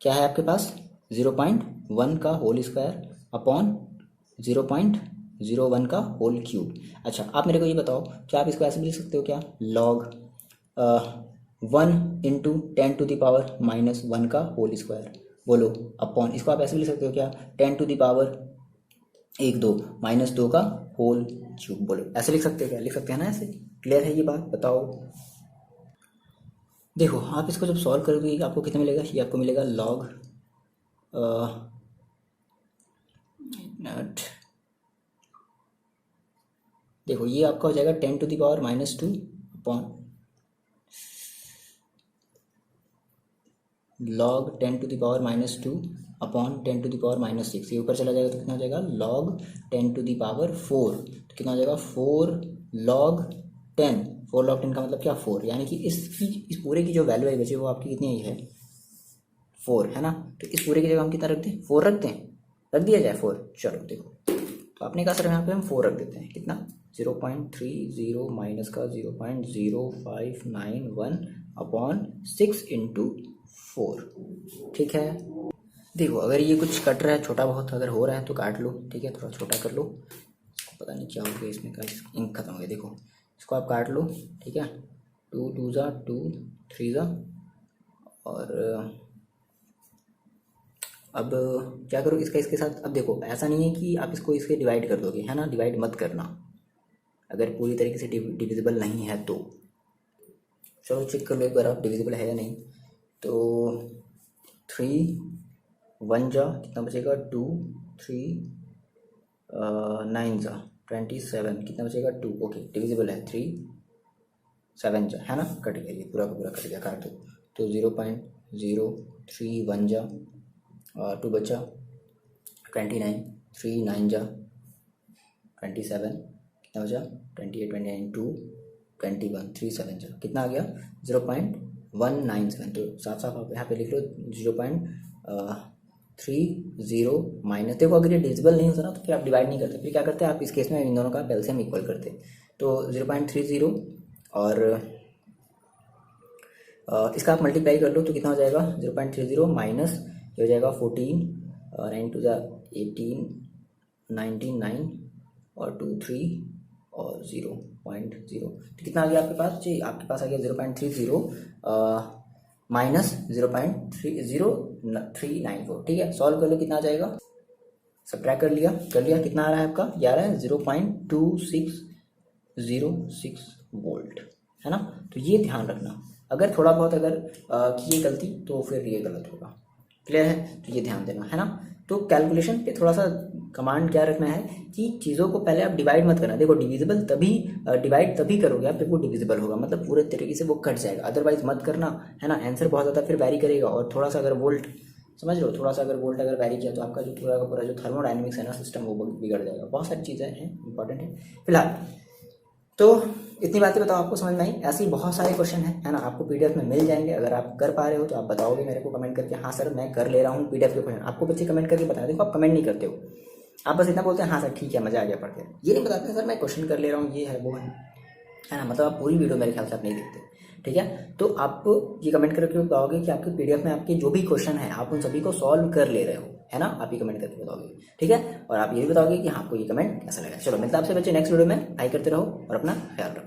क्या है आपके पास 0.1 का होल स्क्वायर अपॉन 0.01 का होल क्यूब। अच्छा आप मेरे को ये बताओ, क्या आप इसको ऐसे भी लिख सकते हो क्या, लॉग 1 × 10⁻⁻1 का होल स्क्वायर, बोलो, अपॉन इसको आप ऐसे भी लिख सकते हो क्या 10⁻1 2 का होल क्यूब, बोलो, ऐसे लिख सकते हो क्या, लिख सकते हैं ना ऐसे, क्लियर है ये बात, बताओ। देखो आप इसको जब सॉल्व करोगे आपको कितना मिलेगा, ये आपको मिलेगा लॉग देखो ये आपका हो जाएगा 10⁻⁻2 अपॉन लॉग 10⁻⁻2 अपॉन 10⁻⁻6, ये ऊपर चला जाएगा तो कितना हो जाएगा लॉग 10⁻4, तो कितना हो जाएगा 4 log 10, 4 log 10 का मतलब क्या 4, यानी कि इस पूरे की जो वैल्यू है बच्चे वो आपकी कितनी आई है 4, है ना। तो इस पूरे की जगह हम कितना रखते हैं 4 रखते हैं, रख दिया जाए 4, चलो देखो, तो आपने कहा सर यहाँ पे हम 4 रख देते हैं, कितना 0.30 माइनस का 0.0591 अपॉन 6 × 4, ठीक है। देखो अगर ये कुछ कट रहा है छोटा बहुत अगर हो रहा है तो काट लो, ठीक है, थोड़ा छोटा कर लो, पता नहीं क्या हो गया इसमें का, इंक खत्म हो गया, देखो इसको आप काट लो, ठीक है, 2 2 ज़ा 2 3 ज़ा, और अब क्या करो इसका इसके साथ। अब देखो ऐसा नहीं है कि आप इसको इसके डिवाइड कर दोगे, है ना, डिवाइड मत करना अगर पूरी तरीके से डिविजिबल नहीं है तो। चलो चेक कर लो एक बार आप डिविजिबल है या नहीं। तो 3 1 जा कितना बचेगा 2 3 9 जा 27, कितना बचेगा 2, ओके डिविजिबल है 3 7 जा, है ना, कट गया ये पूरा का पूरा कट गया, काट दो। तो 0.031 जा 2 बचा 29, 3 9 जा 27, कितना बचा 28 29 2 21 3 7 जा, कितना आ गया 0.197, तो साफ साफ आप यहाँ पे लिख लो 0.30 माइनस। देखो अगर ये डिविजिबल नहीं होता ना तो फिर आप डिवाइड नहीं करते, फिर क्या करते हैं आप इस केस में इन दोनों का एलसीएम इक्वल करते, तो 0.30 और इसका आप मल्टीप्लाई कर लो तो कितना हो जाएगा 0.30 माइनस ये हो जाएगा 14 9 2 18 99 और 2 3 और 0.0, तो कितना आ गया आपके पास जी, आपके पास आ गया 0.30 माइनस 0.394, ठीक है। सॉल्व कर लो कितना आ जाएगा, सब्ट्रैक्ट कर लिया कितना आ रहा है आपका, ये आ रहा है 0.2606 वोल्ट, है ना। तो ये ध्यान रखना, अगर थोड़ा बहुत अगर किए गलती तो फिर ये गलत होगा, क्लियर है, तो ये ध्यान देना, है ना। तो कैलकुलेशन पे थोड़ा सा कमांड क्या रखना है कि चीज़ों को पहले आप डिवाइड मत करना। देखो डिविजिबल तभी डिवाइड तभी करोगे आप जब वो डिविजिबल होगा, मतलब पूरे तरीके से वो कट जाएगा, अदरवाइज मत करना, है ना। आंसर बहुत ज़्यादा फिर वैरी करेगा, और थोड़ा सा अगर वोल्ट समझ लो, थोड़ा सा अगर वोल्ट अगर वैरी किया तो आपका जो पूरा का पूरा जो थर्मोडायनेमिक्स है ना सिस्टम वो बिगड़ जाएगा। बहुत सारी चीज़ें हैं इंपॉर्टेंट है फिलहाल। तो इतनी बातें बताओ आपको समझ में आई, ऐसे ही बहुत सारे क्वेश्चन हैं, है ना, आपको पीडीएफ में मिल जाएंगे। अगर आप कर पा रहे हो तो आप बताओगे मेरे को कमेंट करके, हाँ सर मैं कर ले रहा हूँ पीडीएफ के क्वेश्चन। आपको बच्चे कमेंट करके बताया, देखो आप कमेंट नहीं करते हो, आप बस इतना बोलते हैं हाँ सर ठीक है मजा आ गया पढ़ के, ये नहीं बताते सर मैं क्वेश्चन कर ले रहा हूँ ये है वो है ना, मतलब आप पूरी वीडियो मेरे ख्याल से आप नहीं देखते। ठीक है। तो आप ये कमेंट करके बताओगे कि आपके पीडीएफ में आपके जो भी क्वेश्चन है आप उन सभी को सॉल्व कर ले रहे हो, है ना, आप ये कमेंट करके बताओगे, ठीक है। और आप ये भी बताओगे कि हाँ आपको ये कमेंट कैसा लगा। चलो मिलता है आपसे बच्चे नेक्स्ट वीडियो में, लाइक करते रहो और अपना ख्याल रखो।